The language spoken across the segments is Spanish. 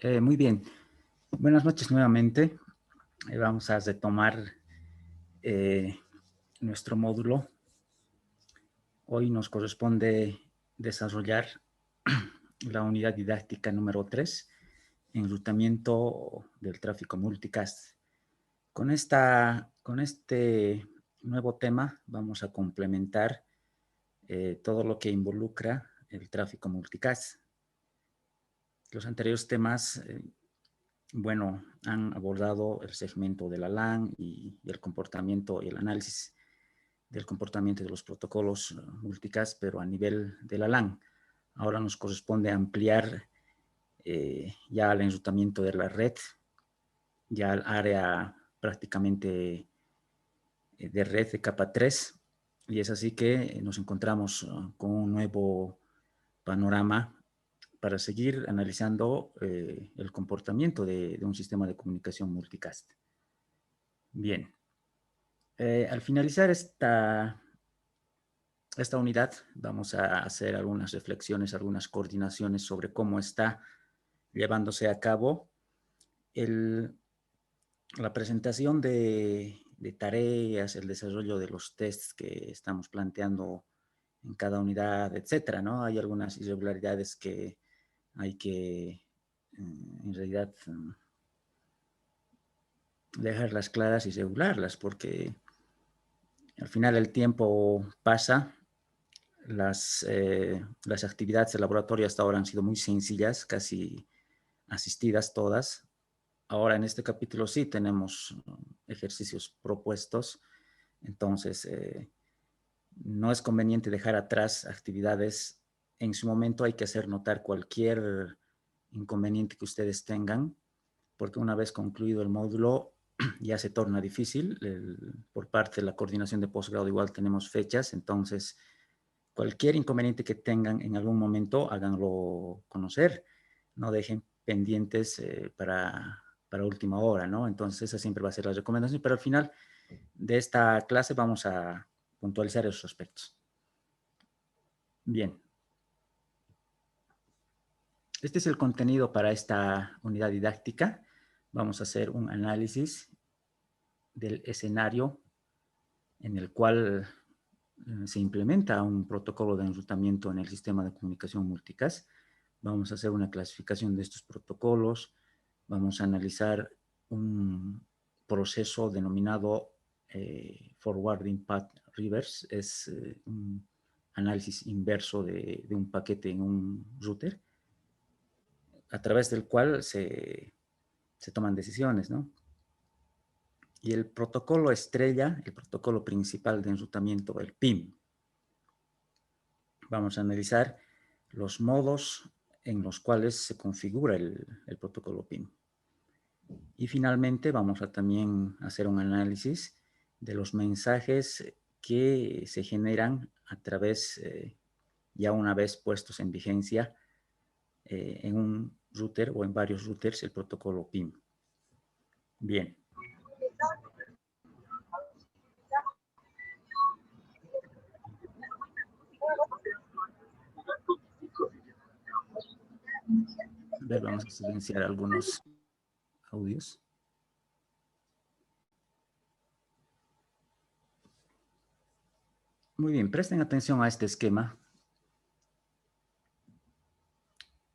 Muy bien. Buenas noches nuevamente. Vamos a retomar nuestro módulo. Hoy nos corresponde desarrollar la unidad didáctica número 3, enrutamiento del tráfico multicast. Con este nuevo tema vamos a complementar todo lo que involucra el tráfico multicast. Los anteriores temas bueno, han abordado el segmento de la LAN y el comportamiento y el análisis del comportamiento de los protocolos multicast, pero a nivel de la LAN. Ahora nos corresponde ampliar ya el enrutamiento de la red, ya al área prácticamente de red de capa 3, y es así que nos encontramos con un nuevo panorama para seguir analizando el comportamiento de un sistema de comunicación multicast. Bien, al finalizar esta unidad vamos a hacer algunas reflexiones, algunas coordinaciones sobre cómo está llevándose a cabo la presentación de tareas, el desarrollo de los tests que estamos planteando en cada unidad, etcétera, ¿no? Hay algunas irregularidades que hay que, en realidad, dejarlas claras y regularlas, porque al final el tiempo pasa, las actividades de laboratorio hasta ahora han sido muy sencillas, casi asistidas todas. Ahora en este capítulo sí tenemos ejercicios propuestos, entonces no es conveniente dejar atrás actividades. En su momento hay que hacer notar cualquier inconveniente que ustedes tengan, porque una vez concluido el módulo ya se torna difícil. Por parte de la coordinación de posgrado igual tenemos fechas, entonces cualquier inconveniente que tengan en algún momento háganlo conocer, no dejen pendientes para última hora, ¿no? Entonces esa siempre va a ser la recomendación, pero al final de esta clase vamos a puntualizar esos aspectos. Bien. Este es el contenido para esta unidad didáctica. Vamos a hacer un análisis del escenario en el cual se implementa un protocolo de enrutamiento en el sistema de comunicación multicast. Vamos a hacer una clasificación de estos protocolos. Vamos a analizar un proceso denominado Forwarding Path Reverse. Es un análisis inverso de un paquete en un router, a través del cual se toman decisiones, ¿no? Y el protocolo estrella, el protocolo principal de enrutamiento, el PIM. Vamos a analizar los modos en los cuales se configura el protocolo PIM. Y finalmente vamos a también hacer un análisis de los mensajes que se generan a través, ya una vez puestos en vigencia, en un router o en varios routers, el protocolo PIM. Bien. A ver, vamos a silenciar algunos audios. Muy bien, presten atención a este esquema.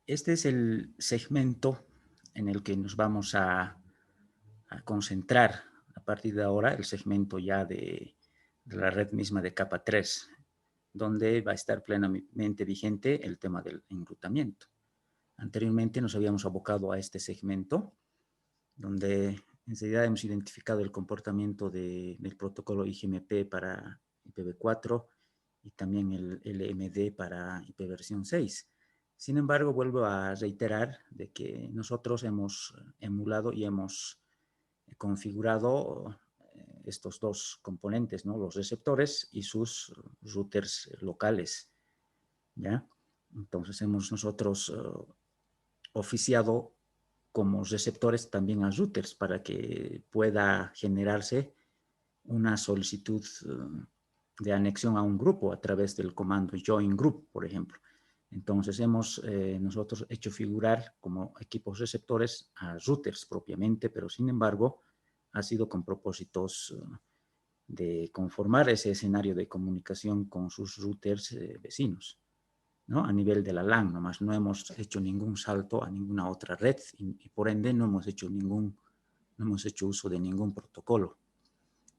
Este es el segmento en el que nos vamos a concentrar a partir de ahora, el segmento ya de la red misma de capa 3, donde va a estar plenamente vigente el tema del enrutamiento. Anteriormente nos habíamos abocado a este segmento, donde enseguida hemos identificado el comportamiento del protocolo IGMP para IPv4 y también el LMD para IPv6. Sin embargo, vuelvo a reiterar de que nosotros hemos emulado y hemos configurado estos dos componentes, ¿no? Los receptores y sus routers locales, ¿ya? Entonces hemos nosotros oficiado como receptores también a routers para que pueda generarse una solicitud de anexión a un grupo a través del comando join group, por ejemplo. Entonces hemos nosotros hecho figurar como equipos receptores a routers propiamente, pero sin embargo ha sido con propósitos de conformar ese escenario de comunicación con sus routers vecinos, ¿no? A nivel de la LAN nomás, no hemos hecho ningún salto a ninguna otra red y por ende no hemos hecho uso de ningún protocolo.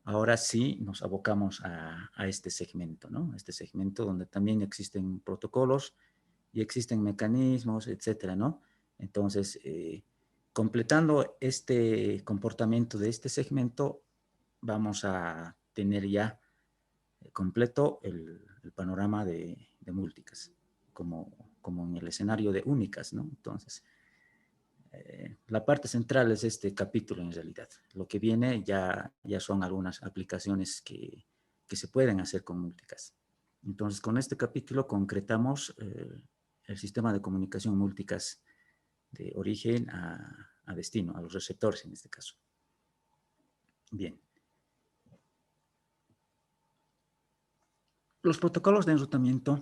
Ahora sí nos abocamos a este segmento, ¿no? Este segmento donde también existen protocolos y existen mecanismos, etcétera, ¿no? Entonces, completando este comportamiento de este segmento, vamos a tener ya completo el panorama de Multicast, como en el escenario de Únicas, ¿no? Entonces, la parte central es este capítulo en realidad. Lo que viene ya son algunas aplicaciones que se pueden hacer con Multicast. Entonces, con este capítulo concretamos el sistema de comunicación Multicast de origen a destino, a los receptores en este caso. Bien. Los protocolos de enrutamiento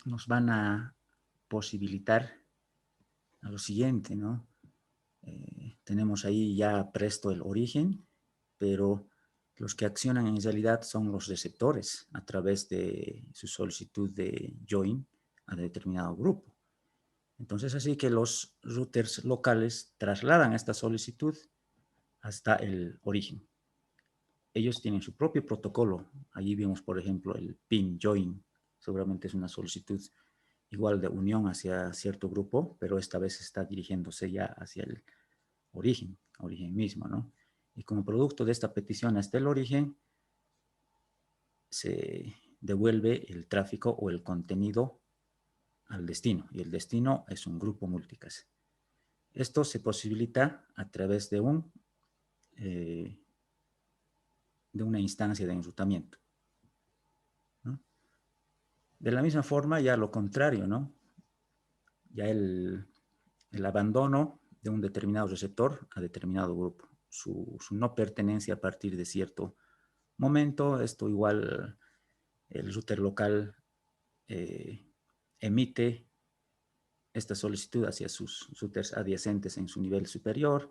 nos van a posibilitar a lo siguiente, ¿no? Tenemos ahí ya presto el origen, pero los que accionan en realidad son los receptores a través de su solicitud de join a determinado grupo. Entonces, así que los routers locales trasladan esta solicitud hasta el origen. Ellos tienen su propio protocolo. Allí vimos, por ejemplo, el pin join. Seguramente es una solicitud igual de unión hacia cierto grupo, pero esta vez está dirigiéndose ya hacia el origen mismo, ¿no? Y como producto de esta petición hasta el origen, se devuelve el tráfico o el contenido al destino, y el destino es un grupo multicast. Esto se posibilita a través de una instancia de enrutamiento, ¿no? De la misma forma, ya lo contrario, ¿no? Ya el abandono de un determinado receptor a determinado grupo, su no pertenencia a partir de cierto momento. Esto igual el router local emite esta solicitud hacia sus routers adyacentes en su nivel superior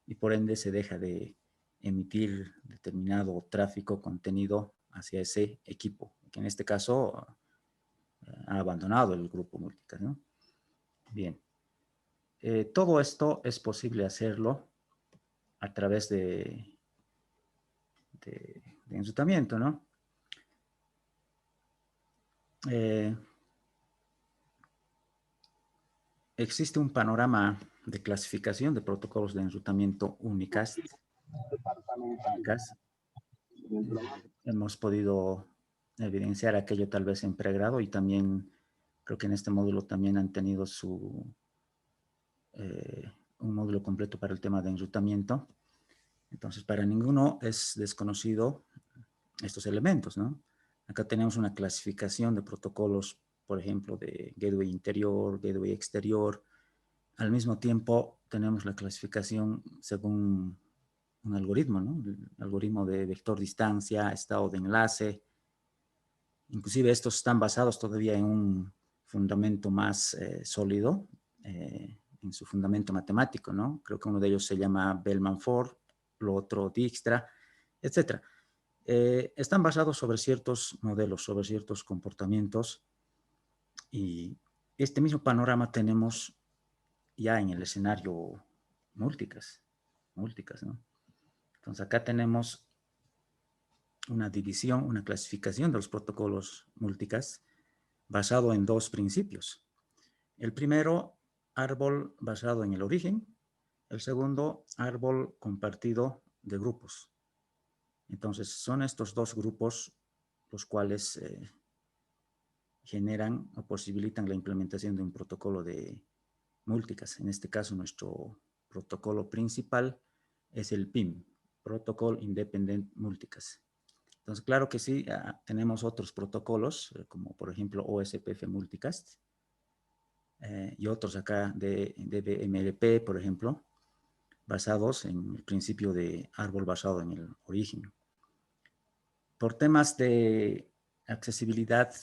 y por ende se deja de emitir determinado tráfico, contenido hacia ese equipo, que en este caso ha abandonado el grupo Multicast, ¿no? Bien. Todo esto es posible hacerlo a través de enrutamiento, ¿no? Existe un panorama de clasificación de protocolos de enrutamiento Unicast. Hemos podido evidenciar aquello tal vez en pregrado y también creo que en este módulo también han tenido un módulo completo para el tema de enrutamiento. Entonces, para ninguno es desconocido estos elementos, ¿no? Acá tenemos una clasificación de protocolos, por ejemplo, de gateway interior, gateway exterior. Al mismo tiempo, tenemos la clasificación según un algoritmo, ¿no? El algoritmo de vector distancia, estado de enlace. Inclusive estos están basados todavía en un fundamento más sólido, en su fundamento matemático, ¿no? Creo que uno de ellos se llama Bellman-Ford, lo otro Dijkstra, etcétera. Están basados sobre ciertos modelos, sobre ciertos comportamientos y este mismo panorama tenemos ya en el escenario Multicast, ¿no? Entonces acá tenemos una división, una clasificación de los protocolos Multicast basado en dos principios. El primero, árbol basado en el origen. El segundo, árbol compartido de grupos. Entonces, son estos dos grupos los cuales generan o posibilitan la implementación de un protocolo de Multicast. En este caso, nuestro protocolo principal es el PIM, Protocol Independent Multicast. Entonces, claro que sí, tenemos otros protocolos, como por ejemplo OSPF Multicast, y otros acá de DBMLP, por ejemplo, basados en el principio de árbol basado en el origen. Por temas de accesibilidad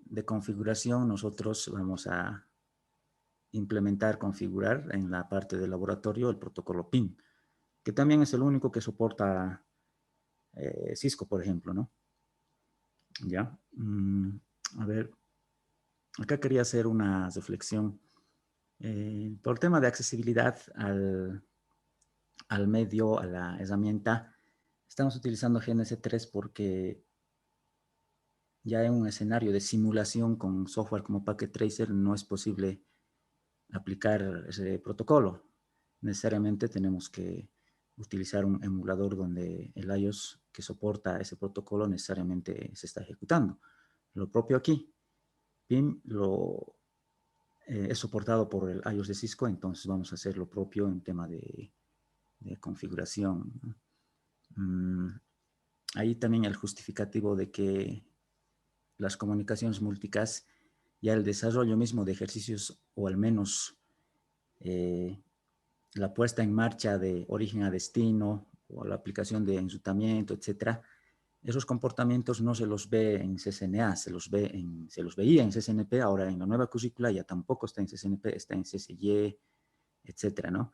de configuración, nosotros vamos a implementar, configurar en la parte del laboratorio el protocolo PIN, que también es el único que soporta Cisco, por ejemplo, ¿no? Ya. A ver, acá quería hacer una reflexión. Por el tema de accesibilidad al medio, a la herramienta, estamos utilizando GNS3 porque ya en un escenario de simulación con software como Packet Tracer no es posible aplicar ese protocolo. Necesariamente tenemos que utilizar un emulador donde el iOS que soporta ese protocolo necesariamente se está ejecutando. Lo propio aquí, PIM es soportado por el iOS de Cisco, entonces vamos a hacer lo propio en tema de configuración. Ahí también el justificativo de que las comunicaciones multicast, ya el desarrollo mismo de ejercicios, o al menos la puesta en marcha de origen a destino, o la aplicación de enrutamiento, etcétera, esos comportamientos no se los ve en CCNA, se los veía en CCNP, ahora en la nueva currícula ya tampoco está en CCNP, está en CCY, etcétera, ¿no?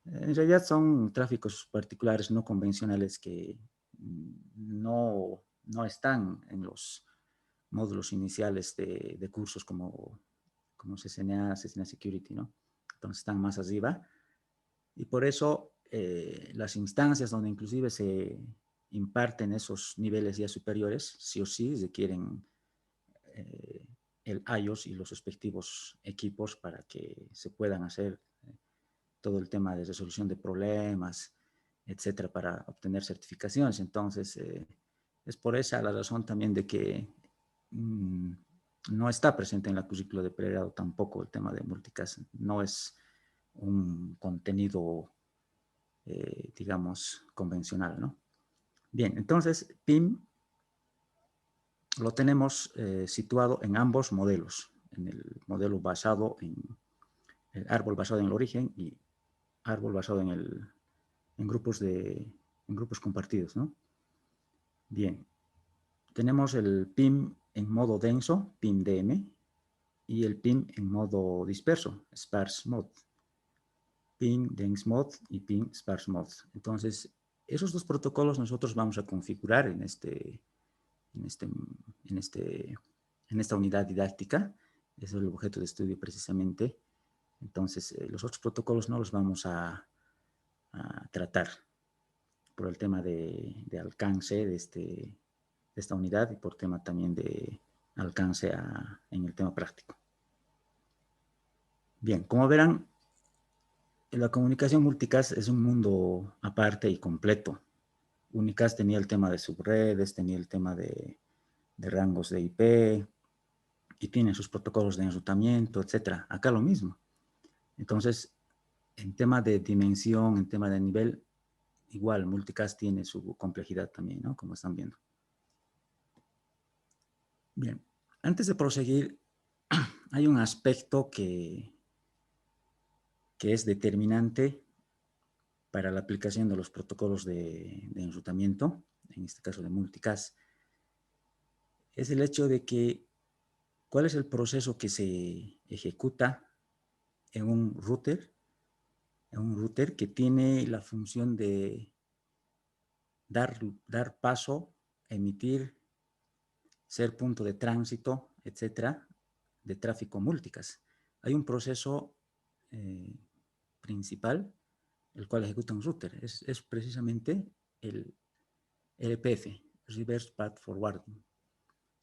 En realidad son tráficos particulares no convencionales que no están en los módulos iniciales de cursos como CCNA, CCNA Security, ¿no? Entonces están más arriba y por eso las instancias donde inclusive se imparten esos niveles ya superiores, sí o sí requieren el iOS y los respectivos equipos para que se puedan hacer todo el tema de resolución de problemas, etcétera, para obtener certificaciones. Entonces, es por esa la razón también de que no está presente en la currícula de pregrado tampoco el tema de multicast. No es un contenido, digamos, convencional, ¿no? Bien, entonces, PIM lo tenemos situado en ambos modelos, en el modelo basado en el árbol basado en el origen y árbol basado en grupos compartidos, ¿no? Bien, tenemos el PIM en modo denso, PIM-DM, y el PIM en modo disperso, Sparse Mode. PIM Dense Mode y PIM Sparse Mode. Entonces, esos dos protocolos nosotros vamos a configurar en esta unidad didáctica. Ese es el objeto de estudio precisamente. Entonces, los otros protocolos no los vamos a tratar por el tema de alcance de esta unidad y por tema también de alcance en el tema práctico. Bien, como verán, la comunicación multicast es un mundo aparte y completo. Unicast tenía el tema de subredes, tenía el tema de rangos de IP y tiene sus protocolos de enrutamiento, etc. Acá lo mismo. Entonces, en tema de dimensión, en tema de nivel, igual, multicast tiene su complejidad también, ¿no? Como están viendo. Bien, antes de proseguir, hay un aspecto que es determinante para la aplicación de los protocolos de enrutamiento, en este caso de multicast, es el hecho de que cuál es el proceso que se ejecuta en un router que tiene la función de dar paso, emitir, ser punto de tránsito, etcétera, de tráfico multicast. Hay un proceso principal, el cual ejecuta un router. Es precisamente el RPF, Reverse Path Forwarding.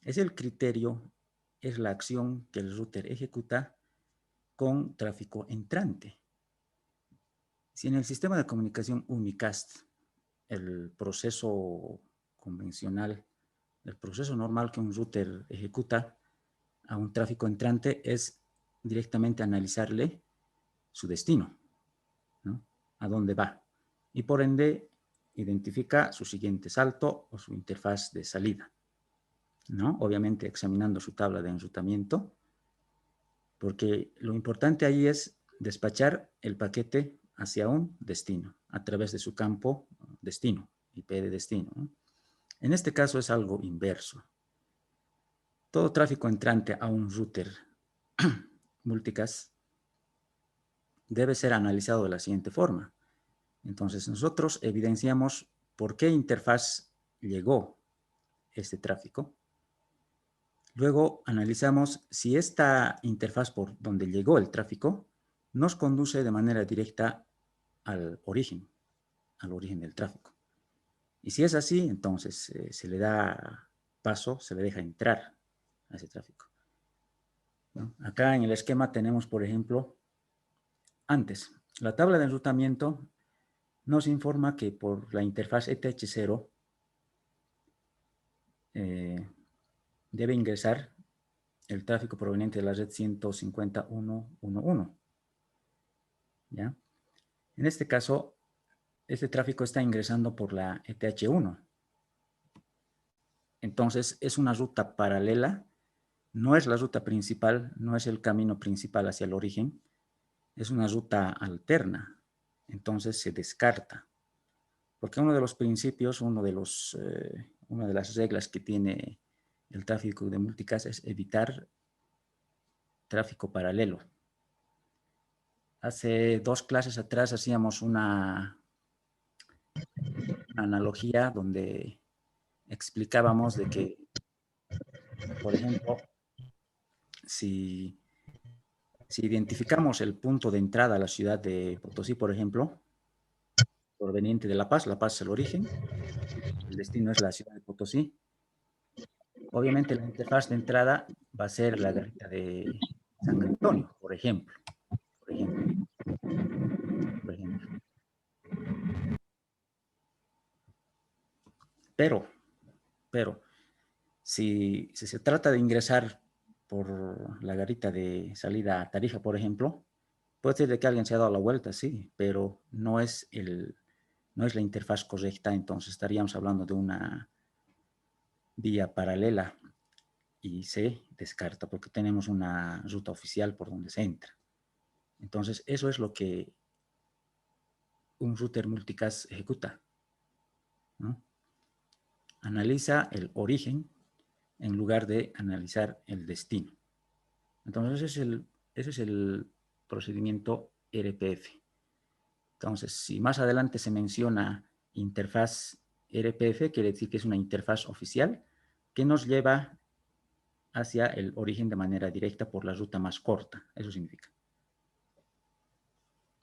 Es el criterio, es la acción que el router ejecuta con tráfico entrante. Si en el sistema de comunicación unicast el proceso convencional, el proceso normal que un router ejecuta a un tráfico entrante es directamente analizarle su destino, ¿no? A dónde va. Y por ende, identifica su siguiente salto o su interfaz de salida, ¿no? Obviamente examinando su tabla de enrutamiento, porque lo importante ahí es despachar el paquete hacia un destino a través de su campo destino, IP de destino, ¿no? En este caso es algo inverso. todo tráfico entrante a un router multicast debe ser analizado de la siguiente forma. Entonces, nosotros evidenciamos por qué interfaz llegó este tráfico. Luego analizamos si esta interfaz por donde llegó el tráfico nos conduce de manera directa al origen del tráfico. Y si es así, entonces se le da paso, se le deja entrar a ese tráfico, ¿no? Acá en el esquema tenemos, por ejemplo, antes, la tabla de enrutamiento nos informa que por la interfaz ETH0 debe ingresar el tráfico proveniente de la red 150.1.1.1. ¿Ya? En este caso, este tráfico está ingresando por la ETH1. Entonces, es una ruta paralela, no es la ruta principal, no es el camino principal hacia el origen, es una ruta alterna. Entonces, se descarta. Porque uno de los principios, una de las reglas que tiene el tráfico de multicast es evitar tráfico paralelo. Hace 2 clases atrás hacíamos una analogía donde explicábamos de que, por ejemplo, si identificamos el punto de entrada a la ciudad de Potosí, por ejemplo, proveniente de La Paz es el origen, el destino es la ciudad de Potosí. Obviamente la interfaz de entrada va a ser la garita de San Antonio, por ejemplo. Por ejemplo. Pero, si se trata de ingresar por la garita de salida a Tarija, por ejemplo, puede ser de que alguien se ha dado la vuelta, sí, pero no es la interfaz correcta, entonces estaríamos hablando de una vía paralela y se descarta porque tenemos una ruta oficial por donde se entra. Entonces, eso es lo que un router multicast ejecuta, ¿no? Analiza el origen en lugar de analizar el destino. Entonces, ese es el procedimiento RPF. Entonces, si más adelante se menciona interfaz RPF, quiere decir que es una interfaz oficial que nos lleva hacia el origen de manera directa por la ruta más corta. Eso significa.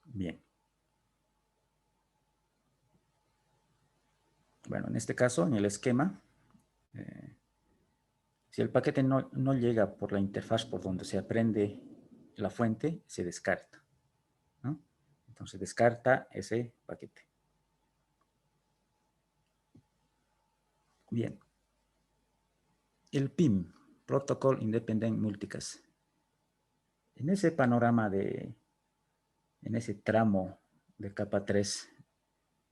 Bien. Bueno, en este caso, en el esquema, si el paquete no llega por la interfaz por donde se aprende la fuente, se descarta, ¿no? Entonces descarta ese paquete. Bien. El PIM, Protocol Independent Multicast. En ese panorama en ese tramo de capa 3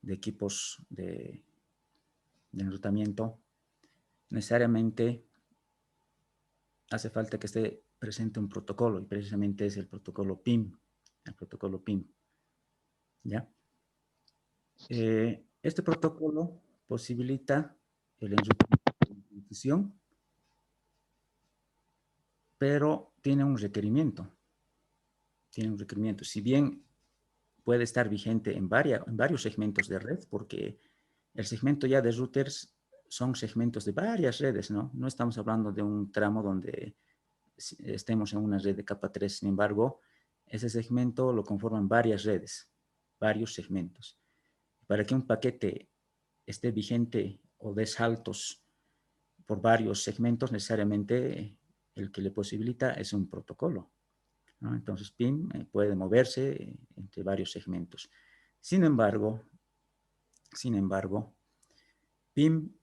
de equipos de enrutamiento, necesariamente hace falta que esté presente un protocolo, y precisamente es el protocolo PIM, ¿ya? Este protocolo posibilita el enrutamiento de institución, pero tiene un requerimiento. Si bien puede estar vigente en varios segmentos de red, porque el segmento ya de routers son segmentos de varias redes, ¿no? No estamos hablando de un tramo donde estemos en una red de capa 3, sin embargo, ese segmento lo conforman varias redes, varios segmentos. Para que un paquete esté vigente o dé saltos por varios segmentos, necesariamente el que le posibilita es un protocolo, ¿no? Entonces, PIM puede moverse entre varios segmentos. Sin embargo, PIM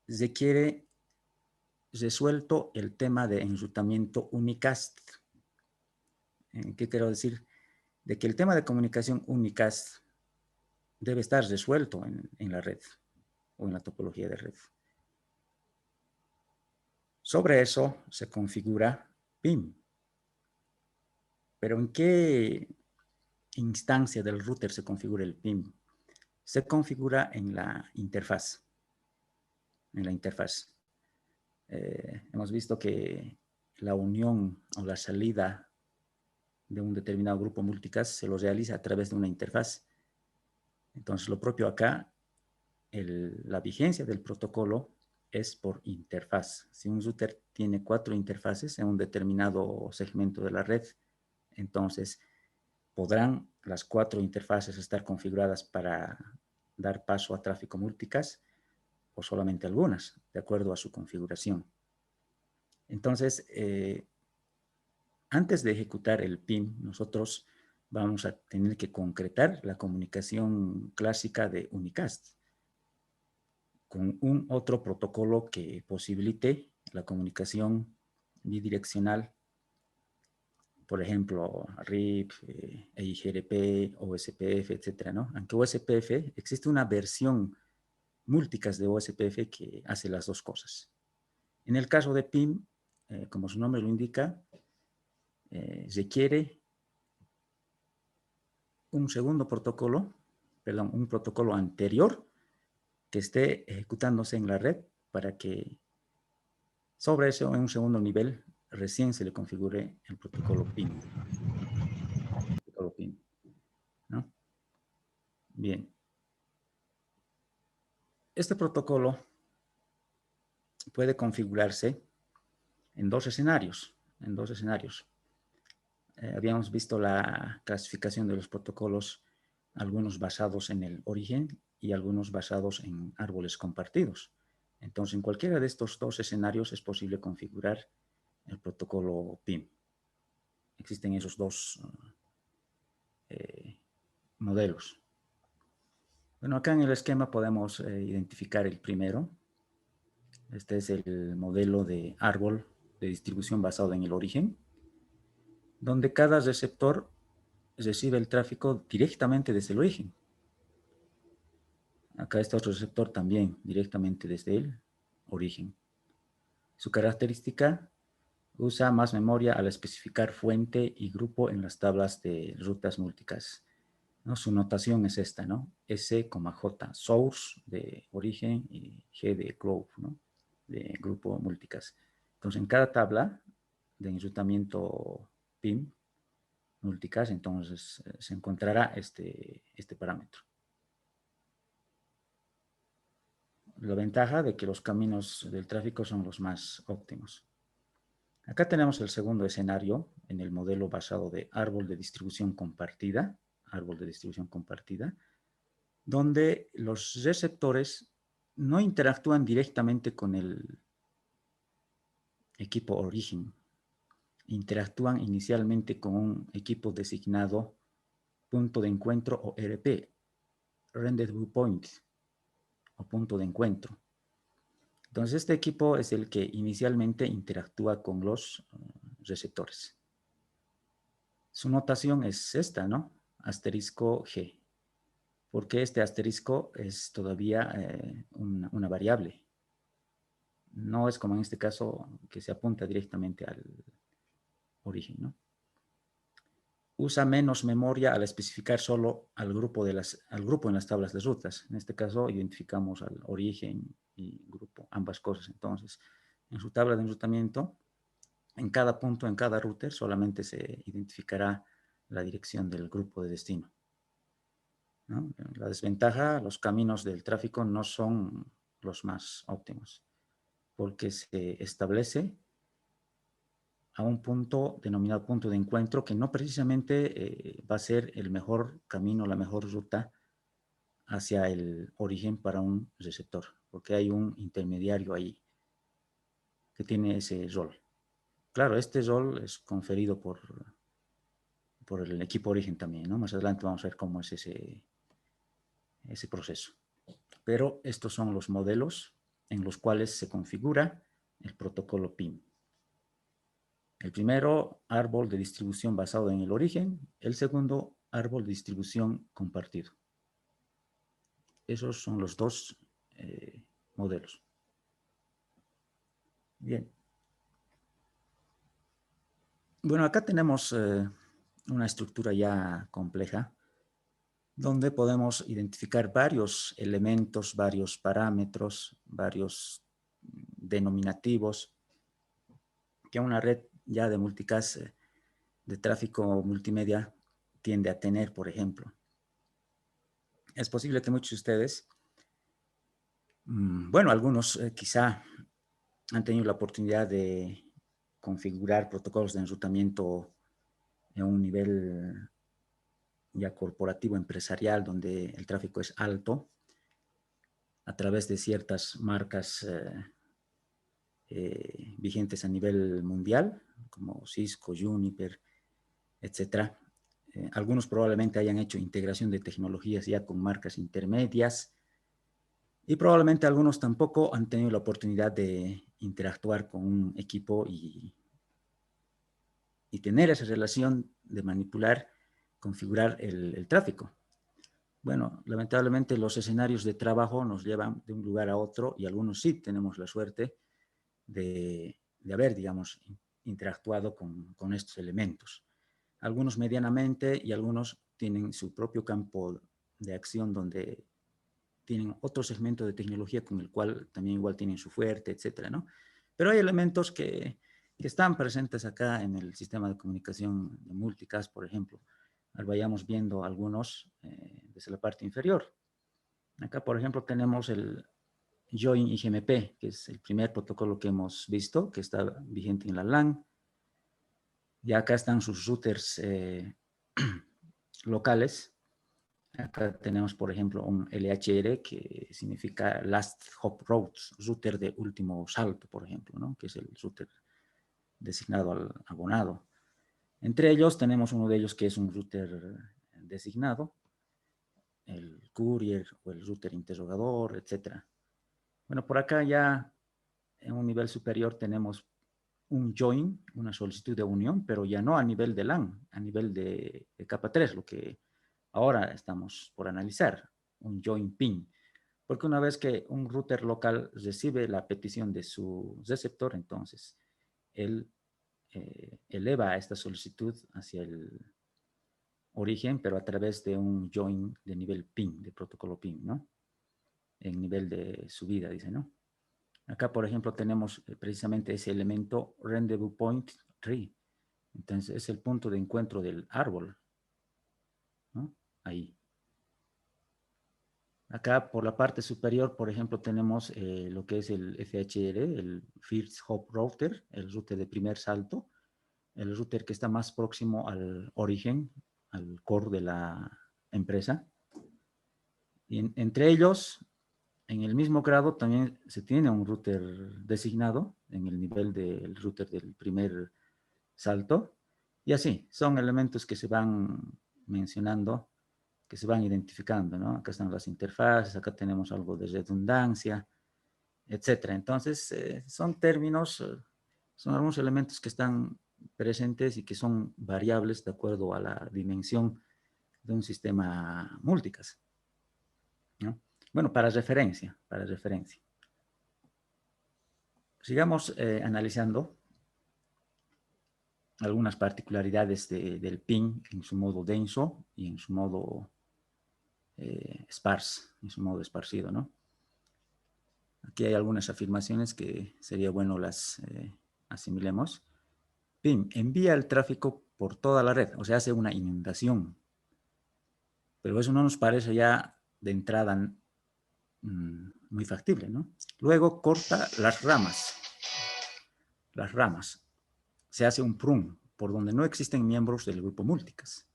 requiere resuelto el tema de enrutamiento unicast. ¿Qué quiero decir? De que el tema de comunicación unicast debe estar resuelto en la red o en la topología de red. Sobre eso se configura PIM. Pero ¿en qué instancia del router se configura el PIM? Se configura en la interfaz. hemos visto que la unión o la salida de un determinado grupo multicast se lo realiza a través de una interfaz. Entonces, lo propio acá, la vigencia del protocolo es por interfaz. Si un router tiene 4 interfaces en un determinado segmento de la red, entonces podrán las 4 interfaces estar configuradas para dar paso a tráfico multicast o solamente algunas, de acuerdo a su configuración. Entonces, antes de ejecutar el PIM, nosotros vamos a tener que concretar la comunicación clásica de unicast con un otro protocolo que posibilite la comunicación bidireccional, por ejemplo, RIP, EIGRP, OSPF, etcétera, ¿no? Aunque OSPF, existe una versión multicast de OSPF que hace las dos cosas. En el caso de PIM, como su nombre lo indica, requiere un segundo protocolo, perdón, un protocolo anterior que esté ejecutándose en la red para que sobre eso, en un segundo nivel, recién se le configure el protocolo PIM. ¿No? Bien. Este protocolo puede configurarse en dos escenarios. Habíamos visto la clasificación de los protocolos, algunos basados en el origen y algunos basados en árboles compartidos. Entonces, en cualquiera de estos dos escenarios es posible configurar el protocolo PIM. Existen esos dos modelos. Bueno, acá en el esquema podemos identificar el primero. Este es el modelo de árbol de distribución basado en el origen, donde cada receptor recibe el tráfico directamente desde el origen. Acá está otro receptor también directamente desde el origen. Su característica: usa más memoria al especificar fuente y grupo en las tablas de rutas multicast, ¿no? Su notación es esta, ¿no? S, J, source de origen y G de group, ¿no? De grupo multicast. Entonces, en cada tabla de enrutamiento PIM multicast, entonces se encontrará este parámetro. La ventaja de que los caminos del tráfico son los más óptimos. Acá tenemos el segundo escenario en el modelo basado de árbol de distribución compartida, donde los receptores no interactúan directamente con el equipo origen. Interactúan inicialmente con un equipo designado punto de encuentro o RP, Rendezvous Point, o punto de encuentro. Entonces, este equipo es el que inicialmente interactúa con los receptores. Su notación es esta, ¿no? Asterisco G. Porque este asterisco es todavía una variable. No es como en este caso que se apunta directamente al origen, ¿no? Usa menos memoria al especificar solo al grupo en las tablas de rutas. En este caso identificamos al origen y grupo, ambas cosas. Entonces, en su tabla de enrutamiento, en cada punto, en cada router, solamente se identificará la dirección del grupo de destino, ¿no? La desventaja: los caminos del tráfico no son los más óptimos, porque se establece a un punto denominado punto de encuentro que no precisamente va a ser el mejor camino, la mejor ruta hacia el origen para un receptor, porque hay un intermediario ahí que tiene ese rol. Claro, este rol es conferido por el equipo origen también, ¿no? Más adelante vamos a ver cómo es ese proceso. Pero estos son los modelos en los cuales se configura el protocolo PIM. El primero, árbol de distribución basado en el origen. El segundo, árbol de distribución compartido. Esos son los dos modelos. Bien. Bueno, acá tenemos una estructura ya compleja, donde podemos identificar varios elementos, varios parámetros, varios denominativos que una red ya de multicast de tráfico multimedia tiende a tener, por ejemplo. Es posible que muchos de ustedes, bueno, algunos quizá han tenido la oportunidad de configurar protocolos de enrutamiento en un nivel ya corporativo, empresarial, donde el tráfico es alto, a través de ciertas marcas vigentes a nivel mundial, como Cisco, Juniper, etcétera. Algunos probablemente hayan hecho integración de tecnologías ya con marcas intermedias y probablemente algunos tampoco han tenido la oportunidad de interactuar con un equipo y tener esa relación de manipular, configurar el tráfico. Bueno, lamentablemente los escenarios de trabajo nos llevan de un lugar a otro y algunos sí tenemos la suerte de haber, digamos, interactuado con estos elementos. Algunos medianamente y algunos tienen su propio campo de acción donde tienen otro segmento de tecnología con el cual también igual tienen su fuerte, etcétera, ¿no? Pero hay elementos que están presentes acá en el sistema de comunicación de multicast, por ejemplo. Vayamos viendo algunos desde la parte inferior. Acá, por ejemplo, tenemos el Join IGMP, que es el primer protocolo que hemos visto, que está vigente en la LAN. Y acá están sus routers locales. Acá tenemos, por ejemplo, un LHR, que significa Last Hop Routes, router de último salto, por ejemplo, ¿no? Que es el router designado al abonado. Entre ellos tenemos uno de ellos que es un router designado, el courier o el router interrogador, etc. Bueno, por acá ya en un nivel superior tenemos un join, una solicitud de unión, pero ya no a nivel de LAN, a nivel de capa 3, lo que ahora estamos por analizar, un join ping. Porque una vez que un router local recibe la petición de su receptor, entonces él eleva esta solicitud hacia el origen, pero a través de un join de nivel ping, de protocolo ping, ¿no? En nivel de subida, dice, ¿no? Acá, por ejemplo, tenemos precisamente ese elemento rendezvous point tree. Entonces, es el punto de encuentro del árbol, ¿no? Ahí. Acá, por la parte superior, por ejemplo, tenemos lo que es el FHR, el First Hop Router, el router de primer salto, el router que está más próximo al origen, al core de la empresa. Y entre ellos, en el mismo grado, también se tiene un router designado en el nivel del router del primer salto. Y así, son elementos que se van mencionando, que se van identificando, ¿no? Acá están las interfaces, acá tenemos algo de redundancia, etcétera. Entonces, son términos, son algunos elementos que están presentes y que son variables de acuerdo a la dimensión de un sistema multicast, ¿no? Bueno, para referencia, para referencia. Sigamos analizando algunas particularidades del ping en su modo denso y en su modo sparse, en su modo esparcido, ¿no? Aquí hay algunas afirmaciones que sería bueno las asimilemos. Ping envía el tráfico por toda la red, o sea, hace una inundación. Pero eso no nos parece ya de entrada muy factible, ¿no? Luego corta las ramas. Las ramas. Se hace un prune por donde no existen miembros del grupo multicast.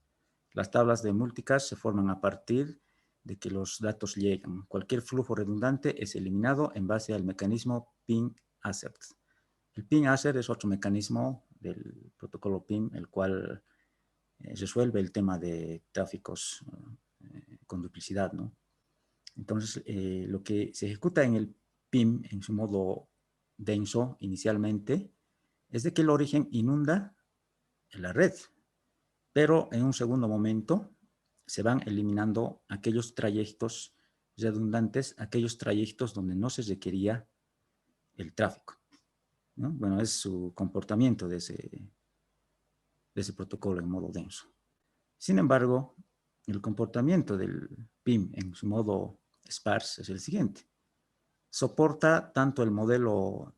Las tablas de multicast se forman a partir de que los datos llegan. Cualquier flujo redundante es eliminado en base al mecanismo ping assert. El ping assert es otro mecanismo del protocolo ping, el cual resuelve el tema de tráficos con duplicidad, ¿no? Entonces, lo que se ejecuta en el PIM en su modo denso inicialmente es de que el origen inunda la red, pero en un segundo momento se van eliminando aquellos trayectos redundantes, aquellos trayectos donde no se requería el tráfico, ¿no? Bueno, es su comportamiento de ese protocolo en modo denso. Sin embargo, el comportamiento del PIM en su modo sparse es el siguiente. Soporta tanto el modelo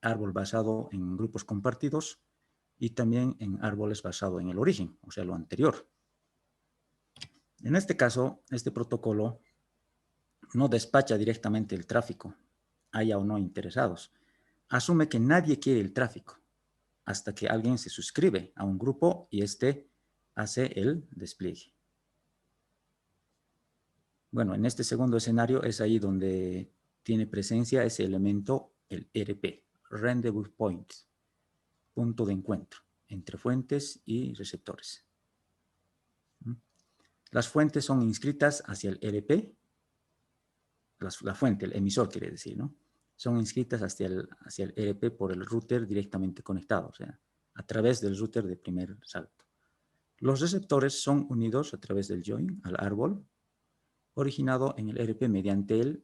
árbol basado en grupos compartidos y también en árboles basados en el origen, o sea, lo anterior. En este caso, este protocolo no despacha directamente el tráfico, haya o no interesados. Asume que nadie quiere el tráfico hasta que alguien se suscribe a un grupo y este hace el despliegue. Bueno, en este segundo escenario es ahí donde tiene presencia ese elemento, el RP, Rendezvous Point, punto de encuentro entre fuentes y receptores. Las fuentes son inscritas hacia el RP, la fuente, el emisor quiere decir, ¿no? Son inscritas hacia el RP por el router directamente conectado, o sea, a través del router de primer salto. Los receptores son unidos a través del join al árbol, originado en el RP mediante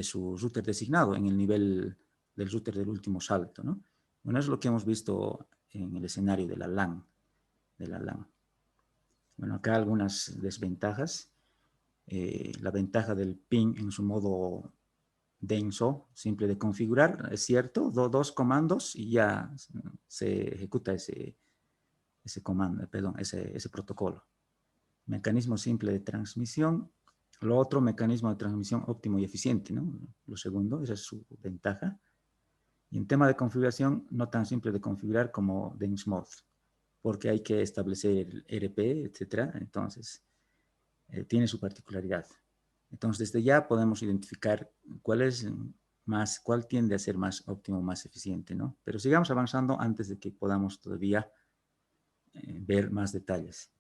su router designado en el nivel del router del último salto, ¿no? Bueno, es lo que hemos visto en el escenario de la LAN. Bueno, acá algunas desventajas. La ventaja del ping en su modo denso, simple de configurar, es cierto, dos comandos y ya se ejecuta ese comando, perdón, ese protocolo. Mecanismo simple de transmisión. Lo otro, mecanismo de transmisión óptimo y eficiente, ¿no? Lo segundo, esa es su ventaja. Y en tema de configuración, no tan simple de configurar como dense mode, porque hay que establecer el RP, etcétera. Entonces, tiene su particularidad. Entonces, desde ya podemos identificar cuál tiende a ser más óptimo, más eficiente, ¿no? Pero sigamos avanzando antes de que podamos todavía ver más detalles.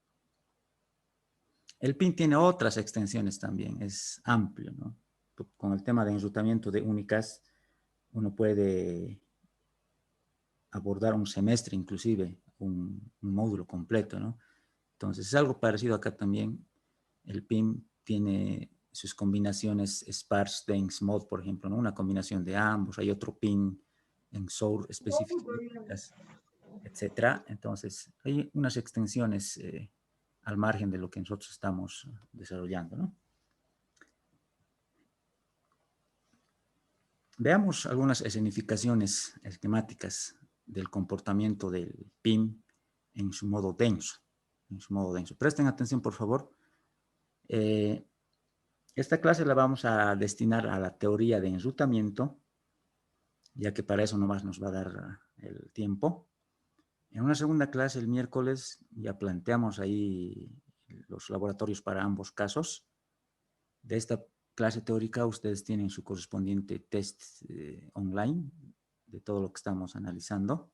El PIN tiene otras extensiones también, es amplio, ¿no? Con el tema de enrutamiento de únicas, uno puede abordar un semestre inclusive, un módulo completo, ¿no? Entonces, es algo parecido acá también. El PIN tiene sus combinaciones sparse dense mode, por ejemplo, ¿no? Una combinación de ambos. Hay otro PIN en source específico, etcétera. Entonces, hay unas extensiones al margen de lo que nosotros estamos desarrollando, ¿no? Veamos algunas escenificaciones esquemáticas del comportamiento del PIN en su modo denso. Presten atención, por favor. Esta clase la vamos a destinar a la teoría de enrutamiento, ya que para eso nomás nos va a dar el tiempo. En una segunda clase, el miércoles, ya planteamos ahí los laboratorios para ambos casos. De esta clase teórica, ustedes tienen su correspondiente test online de todo lo que estamos analizando.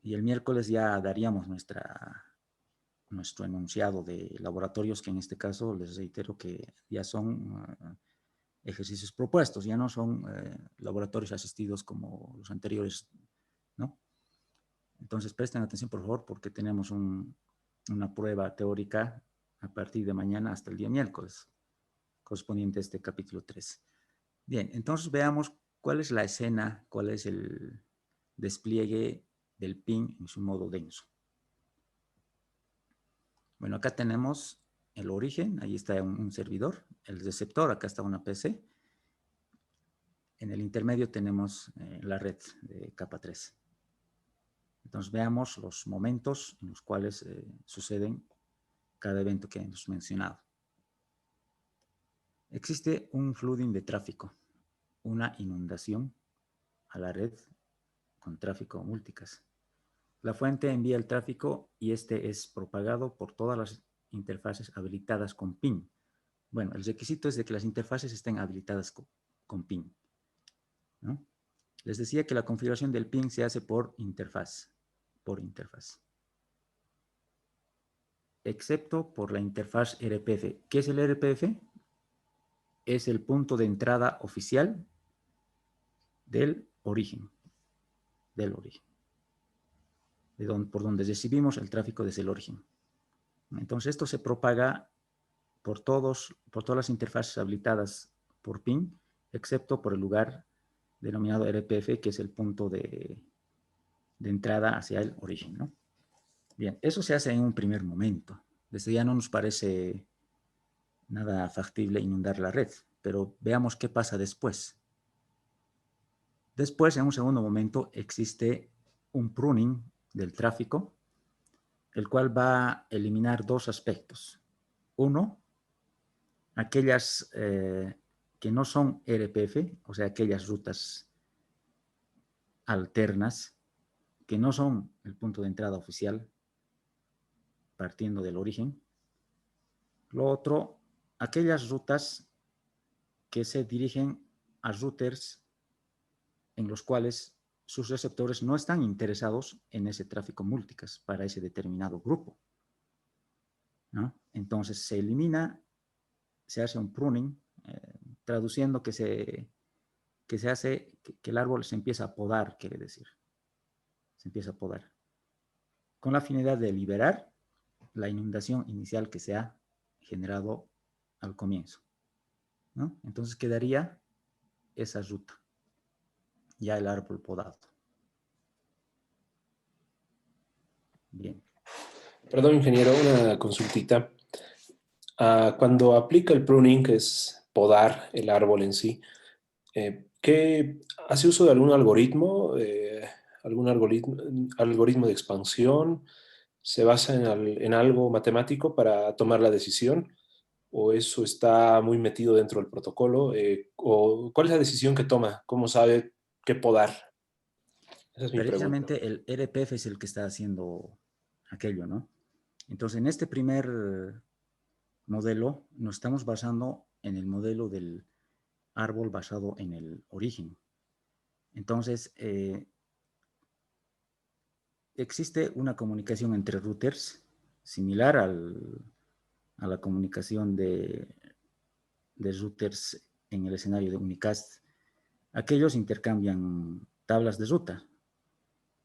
Y el miércoles ya daríamos nuestro enunciado de laboratorios, que en este caso les reitero que ya son ejercicios propuestos, ya no son laboratorios asistidos como los anteriores, ¿no? Entonces presten atención, por favor, porque tenemos una prueba teórica a partir de mañana hasta el día miércoles, correspondiente a este capítulo 3. Bien, entonces veamos cuál es la escena, cuál es el despliegue del PIN en su modo denso. Bueno, acá tenemos el origen, ahí está un servidor, el receptor, acá está una PC. En el intermedio tenemos la red de capa 3. Entonces veamos los momentos en los cuales suceden cada evento que hemos mencionado. Existe un flooding de tráfico, una inundación a la red con tráfico multicast. La fuente envía el tráfico y este es propagado por todas las interfaces habilitadas con PIN. Bueno, el requisito es de que las interfaces estén habilitadas con PIN, ¿no? Les decía que la configuración del PIN se hace por interfaz, excepto por la interfaz RPF. ¿Qué es el RPF? Es el punto de entrada oficial del origen, por donde recibimos el tráfico desde el origen. Entonces, esto se propaga por todas las interfaces habilitadas por PIN, excepto por el lugar denominado RPF, que es el punto de entrada hacia el origen, ¿no? Bien, eso se hace en un primer momento. Desde ya no nos parece nada factible inundar la red. pero veamos qué pasa después. Después, en un segundo momento, existe un pruning del tráfico, el cual va a eliminar dos aspectos. Uno, aquellas que no son RPF, o sea, aquellas rutas alternas, que no son el punto de entrada oficial, partiendo del origen. Lo otro, aquellas rutas que se dirigen a routers en los cuales sus receptores no están interesados en ese tráfico multicast para ese determinado grupo, ¿no? Entonces se elimina, se hace un pruning, traduciendo que se hace, que el árbol se empieza a podar, quiere decir. Se empieza a podar. Con la finalidad de liberar la inundación inicial que se ha generado al comienzo, ¿no? Entonces quedaría esa ruta, ya el árbol podado. Bien. Perdón, ingeniero, una consultita. Cuando aplica el pruning, que es podar el árbol en sí, ¿qué hace uso de algún algoritmo? ¿Algún algoritmo de expansión? ¿Se basa en algo matemático para tomar la decisión? ¿O eso está muy metido dentro del protocolo? ¿O cuál es la decisión que toma? ¿Cómo sabe qué podar? Esa es mi pregunta. Precisamente el RPF es el que está haciendo aquello, ¿no? Entonces, en este primer modelo nos estamos basando en el modelo del árbol basado en el origen. Entonces, existe una comunicación entre routers similar a la comunicación de routers en el escenario de unicast. Aquellos intercambian tablas de ruta.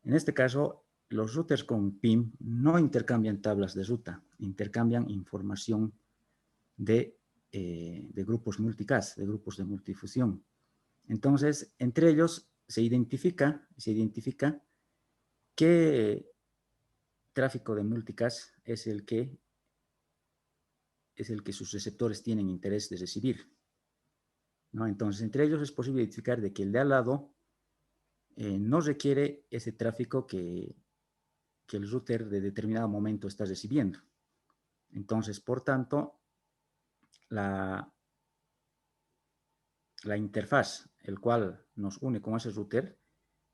En este caso, los routers con PIM no intercambian tablas de ruta, intercambian información de grupos multicast, de grupos de multifusión. Entonces, entre ellos se identifica qué tráfico de multicast es el que sus receptores tienen interés de recibir, ¿no? Entonces, entre ellos es posible identificar de que el de al lado no requiere ese tráfico que el router de determinado momento está recibiendo. Entonces, por tanto, la interfaz, el cual nos une con ese router,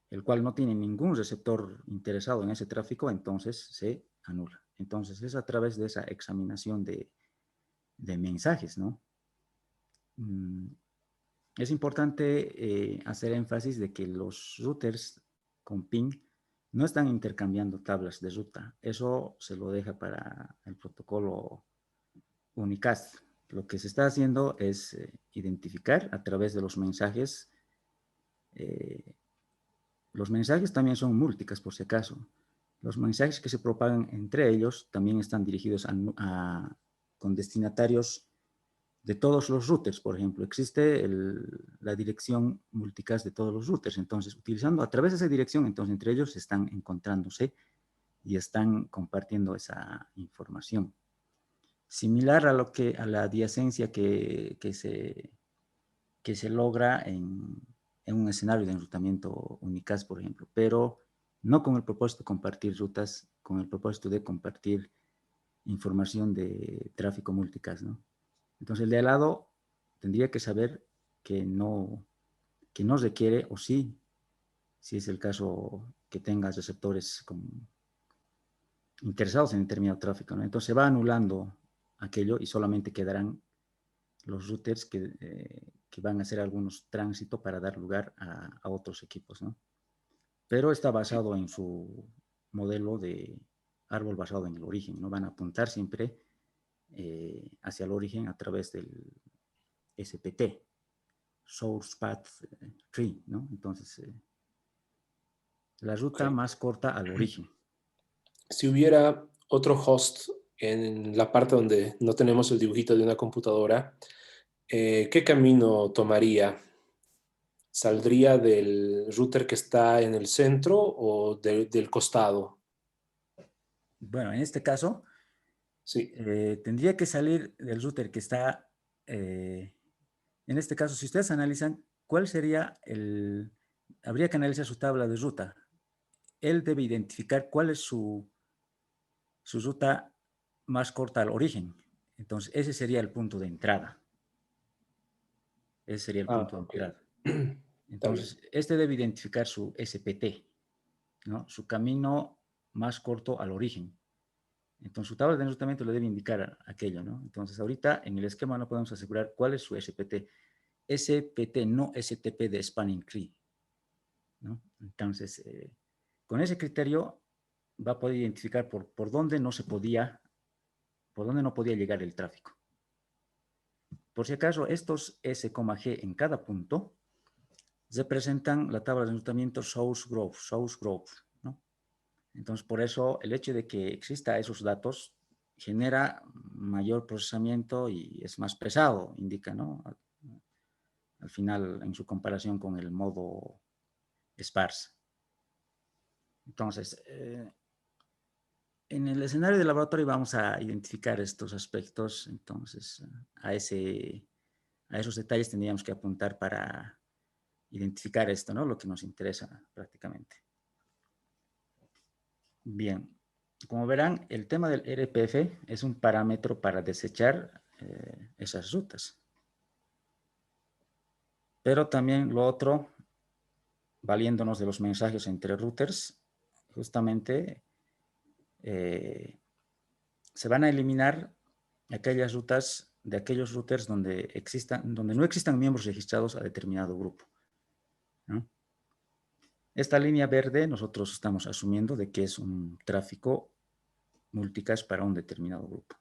el cual no tiene ningún receptor interesado en ese tráfico, entonces se anula. Entonces, es a través de esa examinación de mensajes, ¿no? Es importante hacer énfasis de que los routers con ping no están intercambiando tablas de ruta. Eso se lo deja para el protocolo unicast. Lo que se está haciendo es identificar a través de los mensajes. Los mensajes también son multicast, por si acaso. Los mensajes que se propagan entre ellos también están dirigidos con destinatarios de todos los routers. Por ejemplo, existe la dirección multicast de todos los routers. Entonces, utilizando a través de esa dirección, entonces entre ellos están encontrándose y están compartiendo esa información. Similar a la adyacencia que se logra en un escenario de enrutamiento unicast, por ejemplo, pero no con el propósito de compartir rutas, con el propósito de compartir información de tráfico multicast, ¿no? Entonces, el de al lado tendría que saber que no requiere, o sí, si es el caso que tengas receptores interesados en determinado tráfico, ¿no? Entonces se va anulando aquello y solamente quedarán los routers que van a hacer algunos tránsitos para dar lugar a otros equipos, ¿no? Pero está basado en su modelo de árbol basado en el origen, ¿no? Van a apuntar siempre hacia el origen a través del SPT, Source Path Tree, ¿no? Entonces, la ruta Okay. más corta al origen. Si hubiera otro host en la parte donde no tenemos el dibujito de una computadora, ¿qué camino tomaría? ¿Saldría del router que está en el centro o del costado? Bueno, en este caso, Sí. tendría que salir del router que está eh, en este caso, si ustedes analizan, ¿cuál sería habría que analizar su tabla de ruta? Él debe identificar cuál es su ruta más corta al origen. Entonces, ese sería el punto de entrada. Ese sería el punto de Ok. entrada. Está bien. Entonces, este debe identificar su SPT, ¿no? Su camino más corto al origen. Entonces, su tabla de enrutamiento le debe indicar aquello, ¿no? Entonces, ahorita en el esquema no podemos asegurar cuál es su SPT. SPT, no STP de Spanning Tree, ¿no? Entonces, con ese criterio va a poder identificar por dónde no podía llegar el tráfico. Por si acaso, estos S, G en cada punto representan la tabla de enrutamiento source growth, ¿no? Entonces, por eso, el hecho de que exista esos datos genera mayor procesamiento y es más pesado, indica, ¿no? Al final, en su comparación con el modo sparse. Entonces, en el escenario de laboratorio vamos a identificar estos aspectos. Entonces, a esos detalles tendríamos que apuntar para identificar esto, ¿no? Lo que nos interesa prácticamente. Bien, como verán, el tema del RPF es un parámetro para desechar esas rutas. Pero también lo otro, valiéndonos de los mensajes entre routers, justamente se van a eliminar aquellas rutas de aquellos routers donde no existan miembros registrados a determinado grupo, ¿no? Esta línea verde nosotros estamos asumiendo de que es un tráfico multicast para un determinado grupo.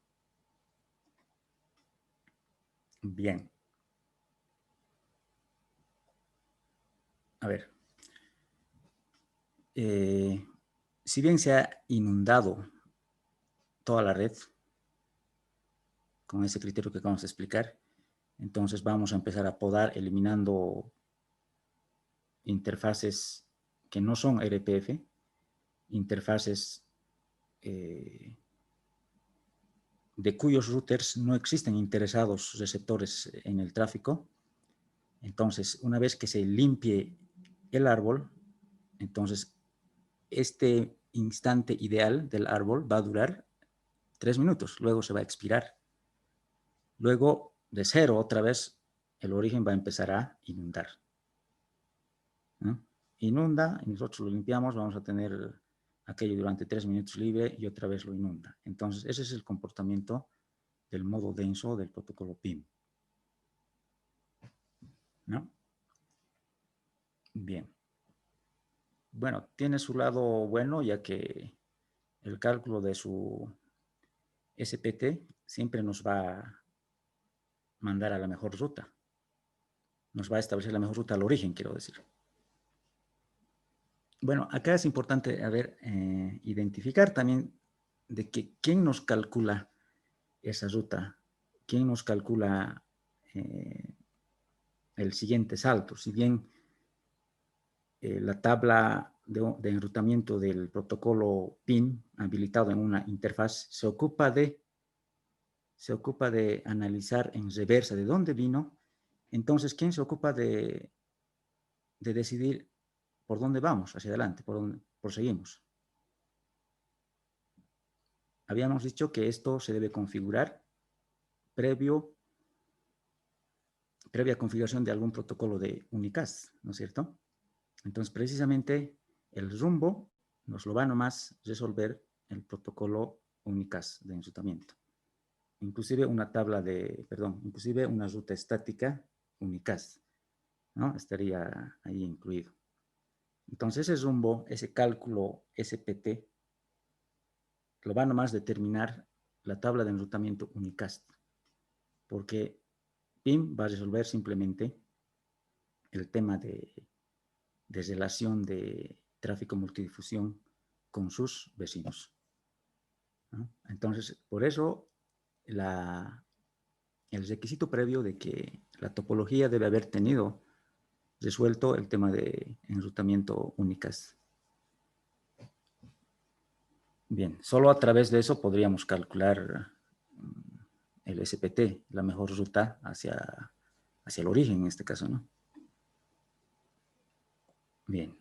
Bien. A ver. Si bien se ha inundado toda la red con ese criterio que acabamos de explicar, entonces vamos a empezar a podar eliminando interfaces que no son RPF, interfaces de cuyos routers no existen interesados receptores en el tráfico. Entonces, una vez que se limpie el árbol, entonces este instante ideal del árbol va a durar 3 minutos, luego se va a expirar. Luego, de cero, otra vez, el origen va a empezar a inundar, ¿no? Inunda, y nosotros lo limpiamos, vamos a tener aquello durante 3 minutos libre y otra vez lo inunda. Entonces, ese es el comportamiento del modo denso del protocolo PIM, ¿no? Bien. Bueno, tiene su lado bueno, ya que el cálculo de su SPT siempre nos va a mandar a la mejor ruta. Nos va a establecer la mejor ruta al origen, quiero decir. Bueno, acá es importante, identificar también de que quién nos calcula esa ruta, quién nos calcula el siguiente salto. Si bien la tabla de enrutamiento del protocolo PIN habilitado en una interfaz se ocupa de analizar en reversa de dónde vino. Entonces, ¿quién se ocupa de decidir por dónde vamos hacia adelante, por dónde proseguimos? Habíamos dicho que esto se debe configurar previa configuración de algún protocolo de unicast, ¿no es cierto? Entonces, precisamente el rumbo nos lo va nomás resolver el protocolo unicast de enrutamiento. Inclusive inclusive una ruta estática unicast, ¿no? Estaría ahí incluido. Entonces, ese rumbo, ese cálculo SPT, lo va nomás determinar la tabla de enrutamiento unicast, porque PIM va a resolver simplemente el tema de relación de tráfico multidifusión con sus vecinos, ¿no? Entonces, por eso el requisito previo de que la topología debe haber tenido resuelto el tema de enrutamiento unicast. Bien, solo a través de eso podríamos calcular el SPT, la mejor ruta hacia hacia el origen en este caso, ¿no? Bien.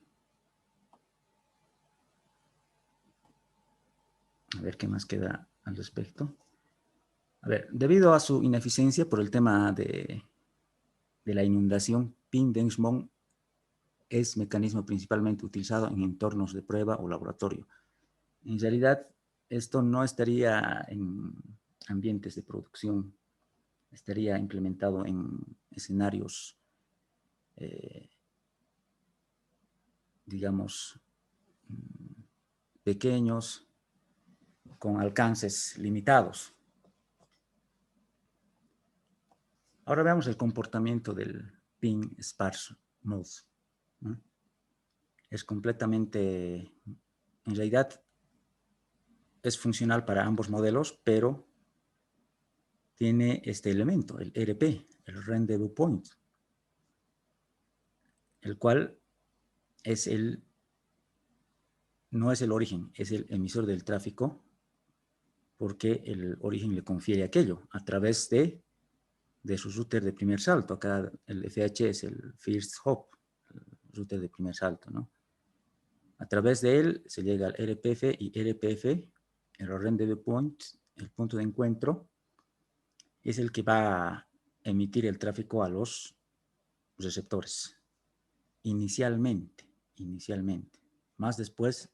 A ver qué más queda al respecto. A ver, debido a su ineficiencia por el tema de la inundación, PIN-DENSMON es mecanismo principalmente utilizado en entornos de prueba o laboratorio. En realidad, esto no estaría en ambientes de producción, estaría implementado en escenarios, digamos, pequeños, con alcances limitados. Ahora veamos el comportamiento del pin sparse mode, ¿no? Es completamente, en realidad, es funcional para ambos modelos, pero tiene este elemento, el RP, el Rendezvous Point, el cual es no es el origen, es el emisor del tráfico, porque el origen le confiere aquello a través de su router de primer salto. Acá el FH es el First Hop, el router de primer salto, ¿no? A través de él se llega al RPF y RPF, el Rendezvous Point, el punto de encuentro, es el que va a emitir el tráfico a los receptores. Inicialmente. Más después,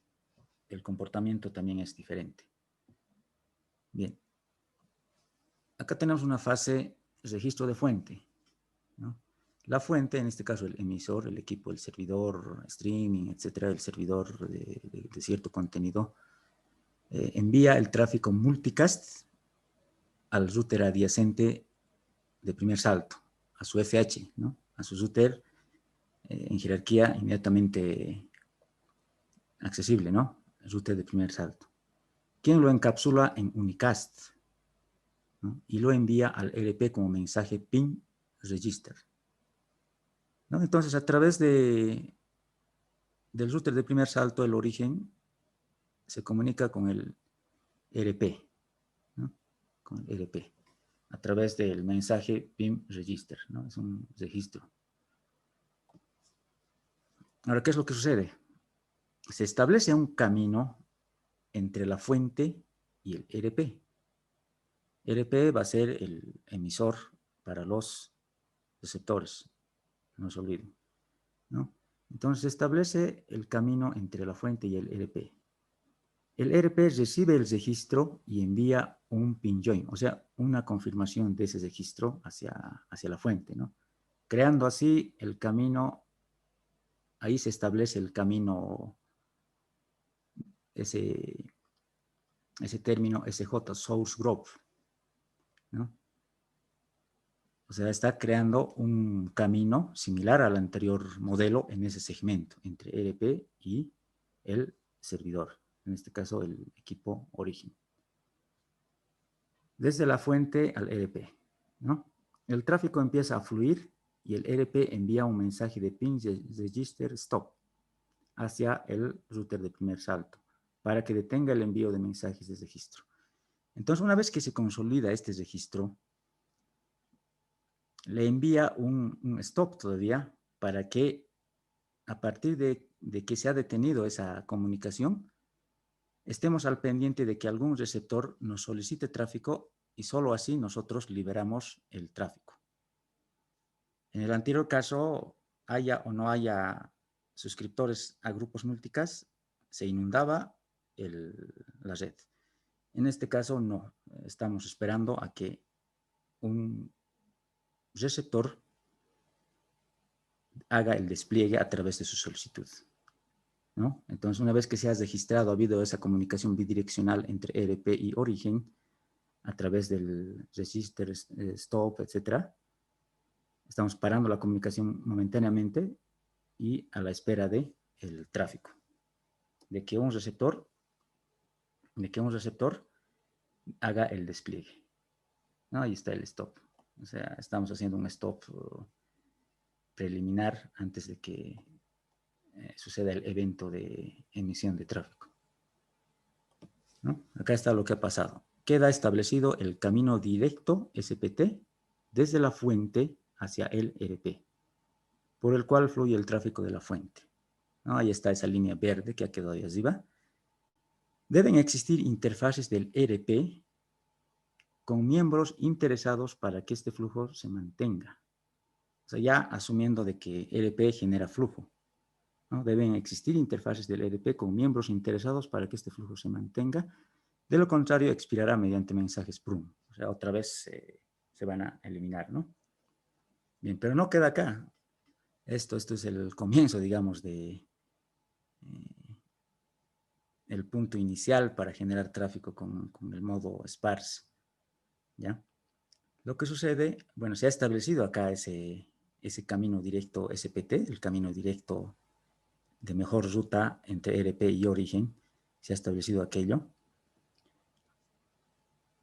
el comportamiento también es diferente. Bien. Acá tenemos una fase registro de fuente, ¿no? La fuente, en este caso el emisor, el equipo, el servidor, streaming, etcétera, el servidor de cierto contenido, envía el tráfico multicast al router adyacente de primer salto, a su FH, ¿no? A su router en jerarquía inmediatamente accesible, ¿no? El router de primer salto. ¿Quién lo encapsula en unicast? ¿No? Y lo envía al RP como mensaje pin register, ¿no? Entonces, a través del router de primer salto, el origen se comunica con el RP, ¿no? Con el RP, a través del mensaje pin register, ¿no? Es un registro. Ahora, ¿qué es lo que sucede? Se establece un camino entre la fuente y el RP. RP va a ser el emisor para los receptores, no se olviden, ¿no? Entonces se establece el camino entre la fuente y el RP. El RP recibe el registro y envía un pin join, o sea, una confirmación de ese registro hacia la fuente, ¿no? Creando así el camino, ahí se establece el camino, ese término SJ, Source Growth, ¿no? O sea, está creando un camino similar al anterior modelo en ese segmento entre RP y el servidor, en este caso el equipo origen. Desde la fuente al RP, ¿no? El tráfico empieza a fluir y el RP envía un mensaje de pin register stop hacia el router de primer salto para que detenga el envío de mensajes de registro. Entonces, una vez que se consolida este registro, le envía un stop todavía para que a partir de que se ha detenido esa comunicación, estemos al pendiente de que algún receptor nos solicite tráfico y solo así nosotros liberamos el tráfico. En el anterior caso, haya o no haya suscriptores a grupos multicast, se inundaba la red. En este caso, no. Estamos esperando a que un receptor haga el despliegue a través de su solicitud, ¿no? Entonces, una vez que se ha registrado, ha habido esa comunicación bidireccional entre RP y origen a través del register, stop, etcétera, estamos parando la comunicación momentáneamente y a la espera de el tráfico, de que un receptor haga el despliegue, ¿no? Ahí está el stop. O sea, estamos haciendo un stop preliminar antes de que suceda el evento de emisión de tráfico, ¿no? Acá está lo que ha pasado. Queda establecido el camino directo SPT desde la fuente hacia el ERP, por el cual fluye el tráfico de la fuente, ¿no? Ahí está esa línea verde que ha quedado ahí arriba. Deben existir interfaces del ERP con miembros interesados para que este flujo se mantenga. O sea, ya asumiendo de que ERP genera flujo, ¿no? Deben existir interfaces del ERP con miembros interesados para que este flujo se mantenga. De lo contrario, expirará mediante mensajes PRUN. O sea, otra vez se van a eliminar, ¿no? Bien, pero no queda acá. Esto es el comienzo, digamos, de el punto inicial para generar tráfico con el modo sparse, ¿ya? Lo que sucede, bueno, se ha establecido acá ese camino directo SPT, el camino directo de mejor ruta entre ERP y origen. Se ha establecido aquello.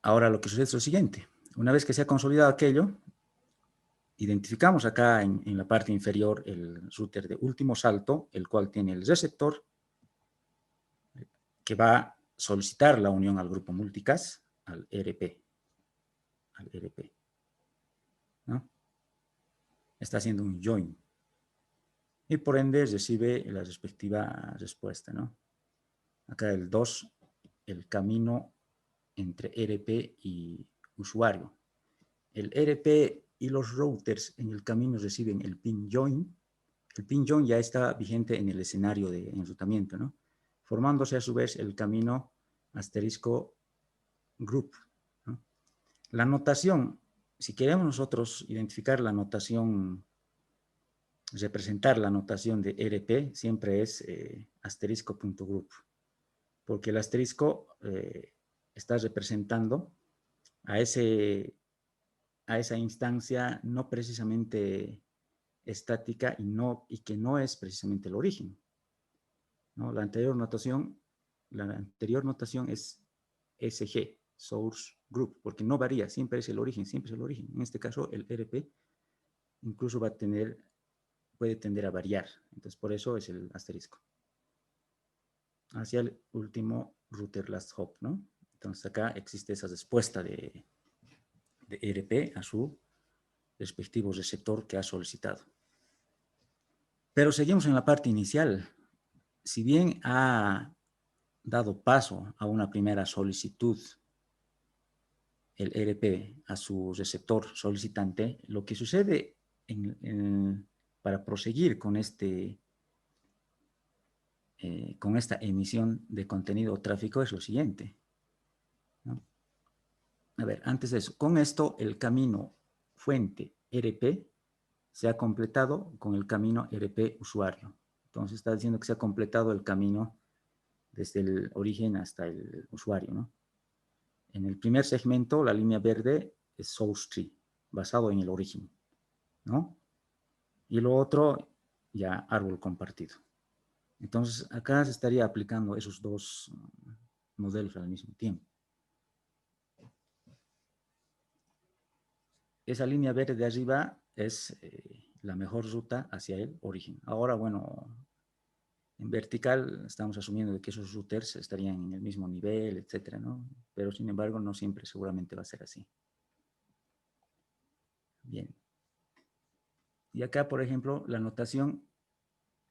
Ahora lo que sucede es lo siguiente. Una vez que se ha consolidado aquello, identificamos acá en la parte inferior el router de último salto, el cual tiene el receptor que va a solicitar la unión al grupo multicast, al ERP, ¿no? Está haciendo un join y por ende recibe la respectiva respuesta, ¿no? Acá el 2, el camino entre ERP y usuario. El ERP y los routers en el camino reciben el pin join. El pin join ya está vigente en el escenario de enrutamiento, ¿no? Formándose a su vez el camino asterisco group, ¿no? La notación, si queremos nosotros identificar la notación, representar la notación de ERP, siempre es asterisco.group, porque el asterisco está representando a esa instancia no precisamente estática y que no es precisamente el origen, ¿no? La anterior notación es SG, Source Group, porque no varía, siempre es el origen, siempre es el origen. En este caso, el ERP incluso puede tender a variar, entonces por eso es el asterisco. Hacia el último router last hop, ¿no? Entonces acá existe esa respuesta de ERP a su respectivo receptor que ha solicitado. Pero seguimos en la parte inicial. Si bien ha dado paso a una primera solicitud el ERP a su receptor solicitante, lo que sucede para proseguir con con esta emisión de contenido o tráfico es lo siguiente, ¿no? A ver, antes de eso, con esto el camino fuente ERP se ha completado con el camino ERP usuario. Entonces está diciendo que se ha completado el camino desde el origen hasta el usuario, ¿no? En el primer segmento, la línea verde es source tree, basado en el origen, ¿no? Y lo otro, ya árbol compartido. Entonces, acá se estaría aplicando esos dos modelos al mismo tiempo. Esa línea verde de arriba es la mejor ruta hacia el origen. Ahora, bueno, en vertical estamos asumiendo de que esos routers estarían en el mismo nivel, etcétera, ¿no? Pero, sin embargo, no siempre seguramente va a ser así. Bien. Y acá, por ejemplo, la notación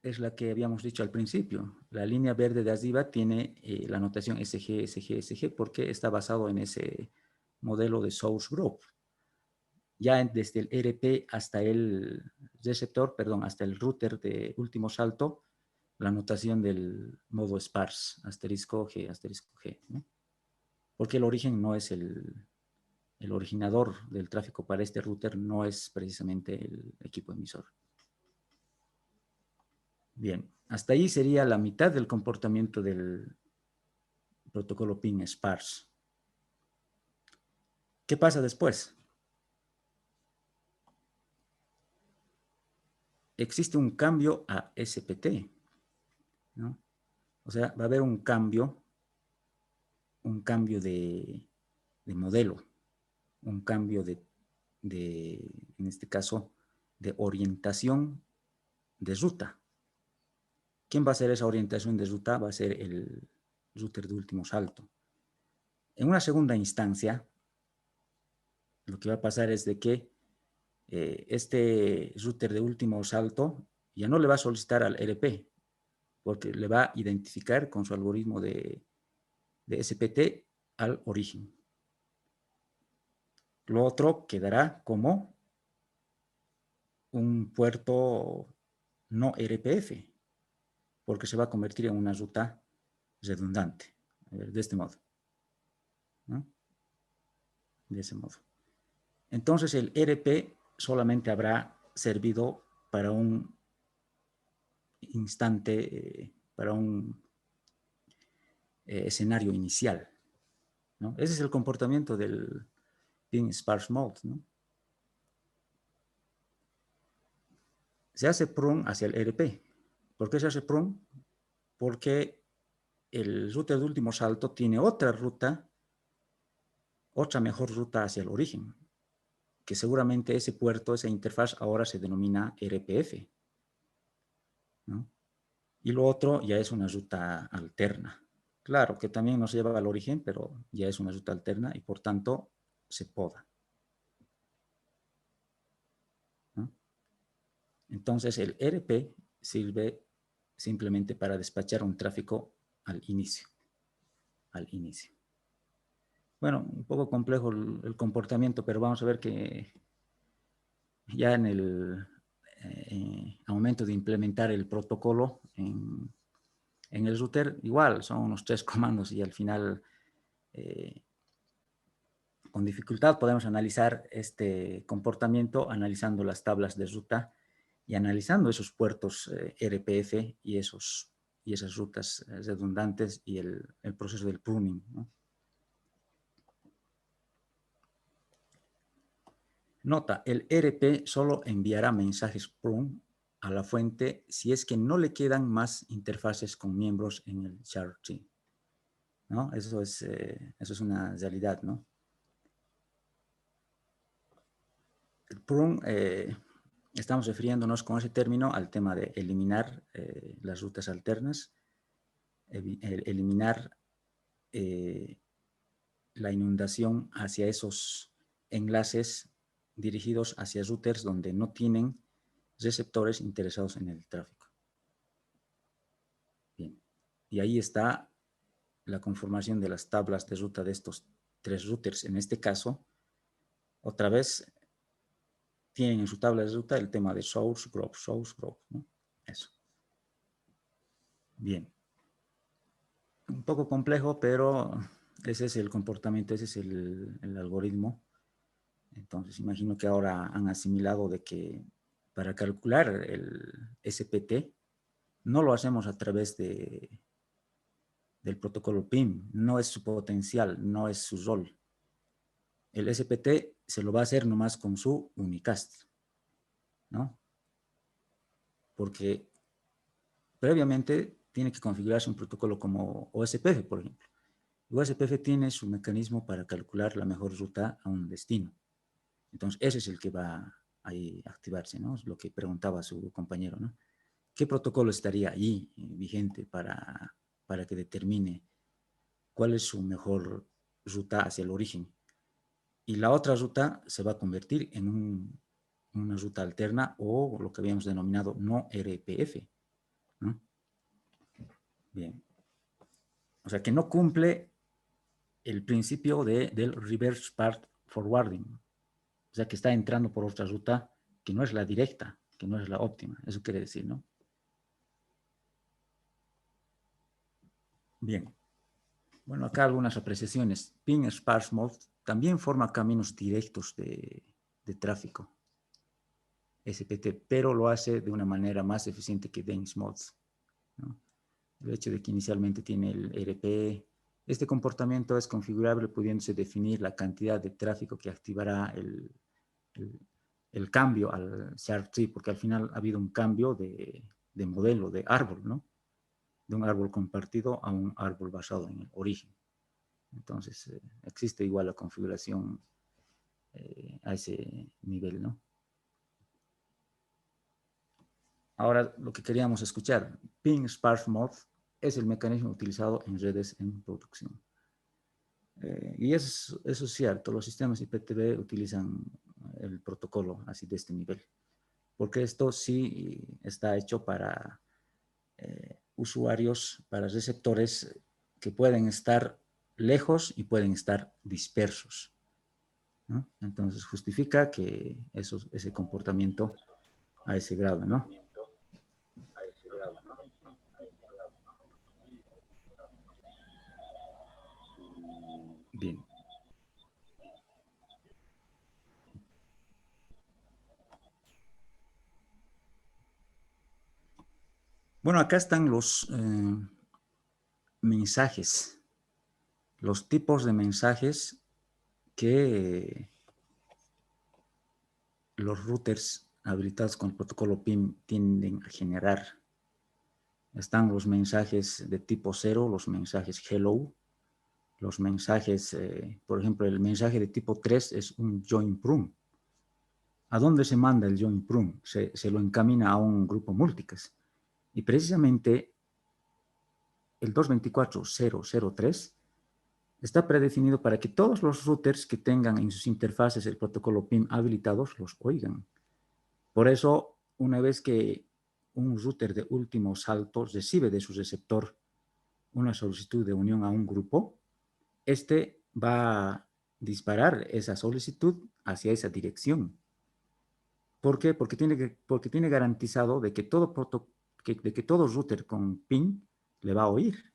es la que habíamos dicho al principio. La línea verde de arriba tiene la notación SG, SG, SG, porque está basado en ese modelo de source group. Ya desde el ERP hasta el receptor, perdón, hasta el router de último salto, la notación del modo sparse, asterisco G, ¿no? Porque el origen no es el originador del tráfico para este router, no es precisamente el equipo emisor. Bien, hasta ahí sería la mitad del comportamiento del protocolo ping sparse. ¿Qué pasa después? Existe un cambio a SPT, ¿no? O sea, va a haber un cambio de modelo, un cambio en este caso, de orientación de ruta. ¿Quién va a hacer esa orientación de ruta? Va a ser el router de último salto. En una segunda instancia, lo que va a pasar es de que este router de último salto ya no le va a solicitar al ERP, porque le va a identificar con su algoritmo de SPT al origen. Lo otro quedará como un puerto no RPF, porque se va a convertir en una ruta redundante, de este modo, ¿no? De ese modo. Entonces el ERP solamente habrá servido para un instante, para un escenario inicial, ¿no? Ese es el comportamiento del ping sparse mode, ¿no? Se hace prune hacia el ERP. ¿Por qué se hace prune? Porque el router de último salto tiene otra ruta, otra mejor ruta hacia el origen, que seguramente ese puerto, esa interfaz ahora se denomina RPF, ¿no? Y lo otro ya es una ruta alterna. Claro que también nos lleva al origen, pero ya es una ruta alterna y por tanto se poda, ¿no? Entonces el RP sirve simplemente para despachar un tráfico al inicio. Al inicio. Bueno, un poco complejo el comportamiento, pero vamos a ver que ya en el al momento de implementar el protocolo en el router, igual son unos 3 comandos y al final con dificultad podemos analizar este comportamiento analizando las tablas de ruta y analizando esos puertos RPF y esas rutas redundantes y el proceso del pruning, ¿no? Nota, el ERP solo enviará mensajes prune a la fuente si es que no le quedan más interfaces con miembros en el shard tree, ¿no? Eso es una realidad, ¿no? El prune, estamos refiriéndonos con ese término al tema de eliminar las rutas alternas, eliminar la inundación hacia esos enlaces dirigidos hacia routers donde no tienen receptores interesados en el tráfico. Bien, y ahí está la conformación de las tablas de ruta de estos 3 routers. En este caso, otra vez, tienen en su tabla de ruta el tema de source group, ¿no? Eso. Bien. Un poco complejo, pero ese es el comportamiento, ese es el algoritmo. Entonces, imagino que ahora han asimilado de que para calcular el SPT no lo hacemos a través del protocolo PIM, no es su potencial, no es su rol. El SPT se lo va a hacer nomás con su unicast, ¿no? Porque previamente tiene que configurarse un protocolo como OSPF, por ejemplo. OSPF tiene su mecanismo para calcular la mejor ruta a un destino. Entonces, ese es el que va a activarse, ¿no? Es lo que preguntaba su compañero, ¿no? ¿Qué protocolo estaría ahí vigente para que determine cuál es su mejor ruta hacia el origen? Y la otra ruta se va a convertir en una ruta alterna o lo que habíamos denominado no RPF, ¿no? Bien. O sea, que no cumple el principio del reverse path forwarding. O sea, que está entrando por otra ruta que no es la directa, que no es la óptima. Eso quiere decir, ¿no? Bien. Bueno, acá algunas apreciaciones. Ping Sparse Mode también forma caminos directos de tráfico SPT, pero lo hace de una manera más eficiente que Dense Modes, ¿no? El hecho de que inicialmente tiene el ERP, este comportamiento es configurable pudiéndose definir la cantidad de tráfico que activará el cambio al shard tree, porque al final ha habido un cambio de modelo, de árbol, ¿no? De un árbol compartido a un árbol basado en el origen. Entonces, existe igual la configuración a ese nivel, ¿no? Ahora, lo que queríamos escuchar, Ping Sparse Mode es el mecanismo utilizado en redes en producción. Y eso es cierto, los sistemas IPTV utilizan el protocolo así de este nivel. Porque esto sí está hecho para usuarios, para receptores que pueden estar lejos y pueden estar dispersos, ¿no? Entonces justifica que ese comportamiento a ese grado, ¿no? Bien. Bueno, acá están los mensajes, los tipos de mensajes que los routers habilitados con el protocolo PIM tienden a generar. Están los mensajes de tipo 0, los mensajes hello, los mensajes, por ejemplo, el mensaje de tipo 3 es un join prum. ¿A dónde se manda el join prum? Se lo encamina a un grupo multicast. Y precisamente el 224.003 está predefinido para que todos los routers que tengan en sus interfaces el protocolo PIM habilitados los oigan. Por eso, una vez que un router de último salto recibe de su receptor una solicitud de unión a un grupo, este va a disparar esa solicitud hacia esa dirección. ¿Por qué? Porque tiene garantizado de que todo router con PIN le va a oír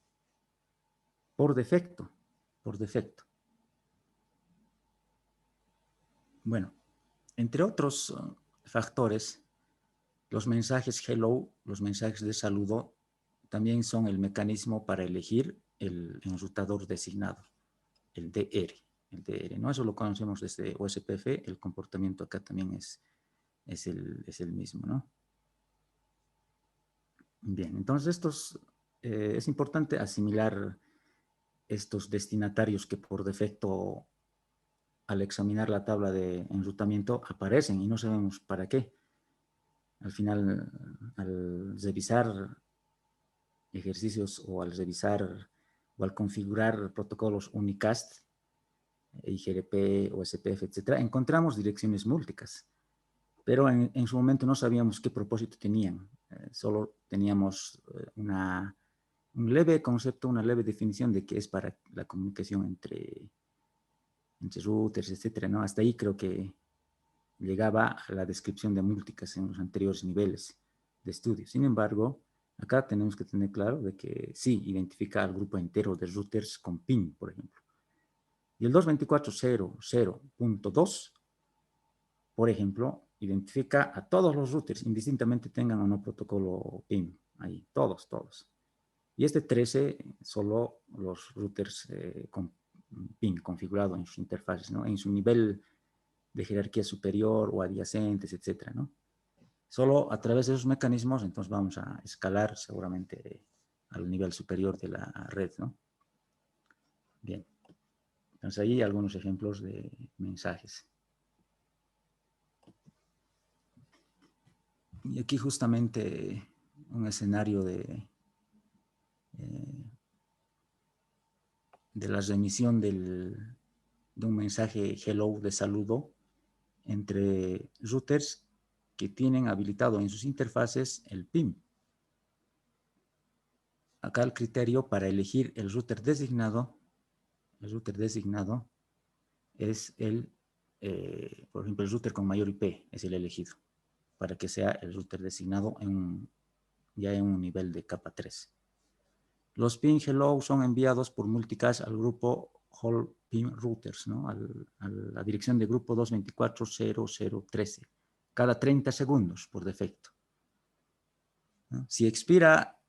por defecto, por defecto. Bueno, entre otros factores, los mensajes hello, los mensajes de saludo, también son el mecanismo para elegir el enrutador designado, el DR. El DR, ¿no? Eso lo conocemos desde OSPF, el comportamiento acá también es el mismo, ¿no? Bien, entonces es importante asimilar estos destinatarios que por defecto al examinar la tabla de enrutamiento aparecen y no sabemos para qué. Al final, al revisar ejercicios o al revisar o al configurar protocolos unicast, IGRP, OSPF, etcétera, encontramos direcciones múltiples, pero en su momento no sabíamos qué propósito tenían. Solo teníamos un leve concepto, una leve definición de que es para la comunicación entre routers, etcétera, ¿no? Hasta ahí creo que llegaba a la descripción de múltiples en los anteriores niveles de estudio. Sin embargo, acá tenemos que tener claro de que sí identifica al grupo entero de routers con PIN, por ejemplo. Y el 224.0.0.2, por ejemplo, identifica a todos los routers, indistintamente tengan o no protocolo PIN, ahí, todos. Y este 13, solo los routers con PIN configurado en sus interfaces, ¿no? En su nivel de jerarquía superior o adyacentes, etcétera, ¿no? Solo a través de esos mecanismos, entonces vamos a escalar seguramente al nivel superior de la red, ¿no? Bien. Entonces ahí algunos ejemplos de mensajes. Y aquí justamente un escenario de la remisión de un mensaje hello de saludo entre routers que tienen habilitado en sus interfaces el PIM. Acá el criterio para elegir el router designado es por ejemplo, el router con mayor IP es el elegido para que sea el router designado ya en un nivel de capa 3. Los PIN hello son enviados por multicast al grupo whole PIN routers, ¿no? A la dirección de grupo 224.0.0.13, cada 30 segundos por defecto, ¿no? Si expira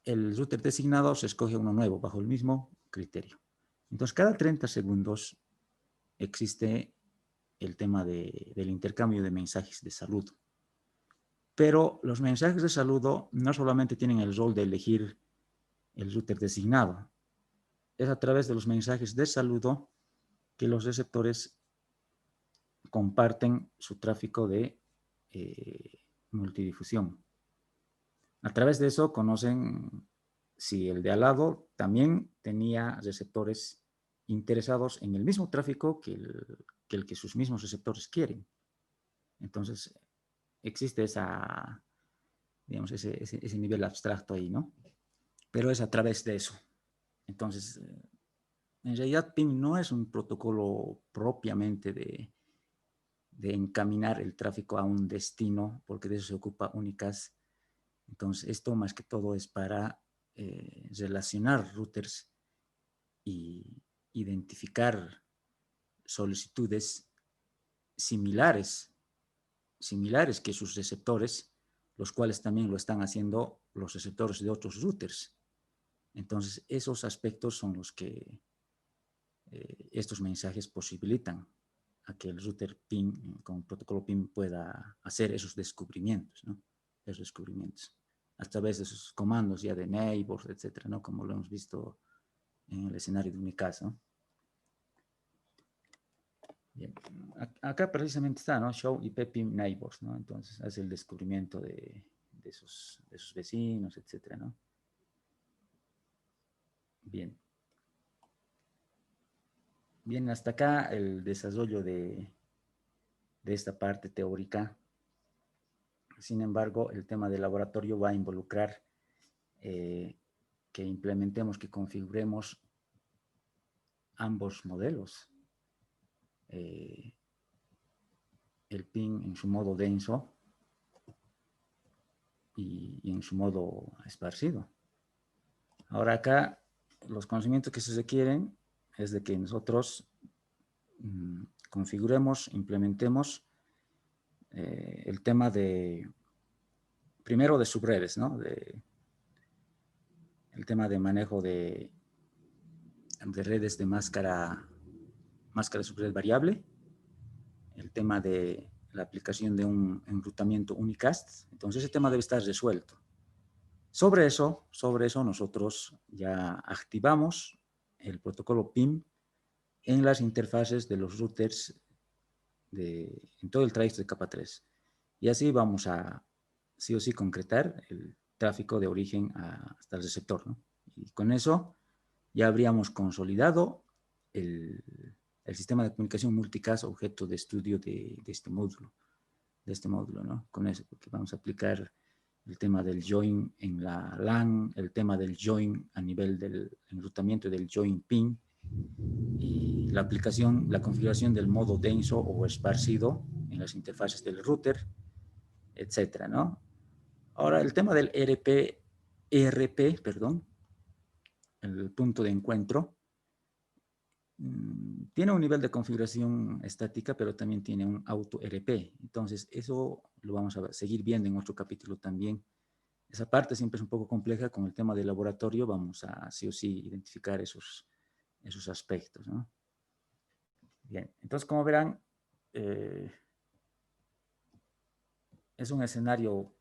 el router designado, se escoge uno nuevo bajo el mismo criterio. Entonces, cada 30 segundos existe el tema del intercambio de mensajes de saludo. Pero los mensajes de saludo no solamente tienen el rol de elegir el router designado. Es a través de los mensajes de saludo que los receptores comparten su tráfico de multidifusión. A través de eso conocen si el de al lado también tenía receptores interesados en el mismo tráfico que el que sus mismos receptores quieren. Entonces, existe esa, digamos, ese nivel abstracto ahí, ¿no? Pero es a través de eso. Entonces, en realidad PIM no es un protocolo propiamente de encaminar el tráfico a un destino, porque de eso se ocupa Unicast. Entonces, esto más que todo es para relacionar routers y identificar solicitudes similares que sus receptores, los cuales también lo están haciendo los receptores de otros routers. Entonces, esos aspectos son los que estos mensajes posibilitan a que el router PIM, con el protocolo PIM, pueda hacer esos descubrimientos, ¿no? Esos descubrimientos a través de sus comandos ya de neighbors, etcétera, ¿no? Como lo hemos visto en el escenario de Unicast, ¿no? Bien. Acá precisamente está, ¿no? Show IP PIM neighbors, ¿no? Entonces hace el descubrimiento de sus vecinos, etcétera, ¿no? Bien. Bien, hasta acá el desarrollo de esta parte teórica. Sin embargo, el tema del laboratorio va a involucrar que implementemos, que configuremos ambos modelos. El PIN en su modo denso y en su modo esparcido. Ahora acá, los conocimientos que se requieren es de que nosotros configuremos, implementemos el tema de, primero de subredes, ¿no? El tema de manejo de redes de máscara subred variable, el tema de la aplicación de un enrutamiento unicast. Entonces ese tema debe estar resuelto. Sobre eso nosotros ya activamos el protocolo PIM en las interfaces de los routers en todo el trayecto de capa 3. Y así vamos a sí o sí concretar el tráfico de origen hasta el receptor, ¿no? Y con eso ya habríamos consolidado el sistema de comunicación multicast objeto de estudio de este módulo, ¿no? Con eso, porque vamos a aplicar el tema del join en la LAN, el tema del join a nivel del enrutamiento del join PIN y la aplicación, la configuración del modo denso o esparcido en las interfaces del router, etcétera, ¿no? Ahora, el tema del ERP, perdón, el punto de encuentro, tiene un nivel de configuración estática, pero también tiene un auto RP. Entonces, eso lo vamos a seguir viendo en otro capítulo también. Esa parte siempre es un poco compleja. Con el tema del laboratorio vamos a sí o sí identificar esos aspectos, ¿no? Bien, entonces como verán, es un escenario,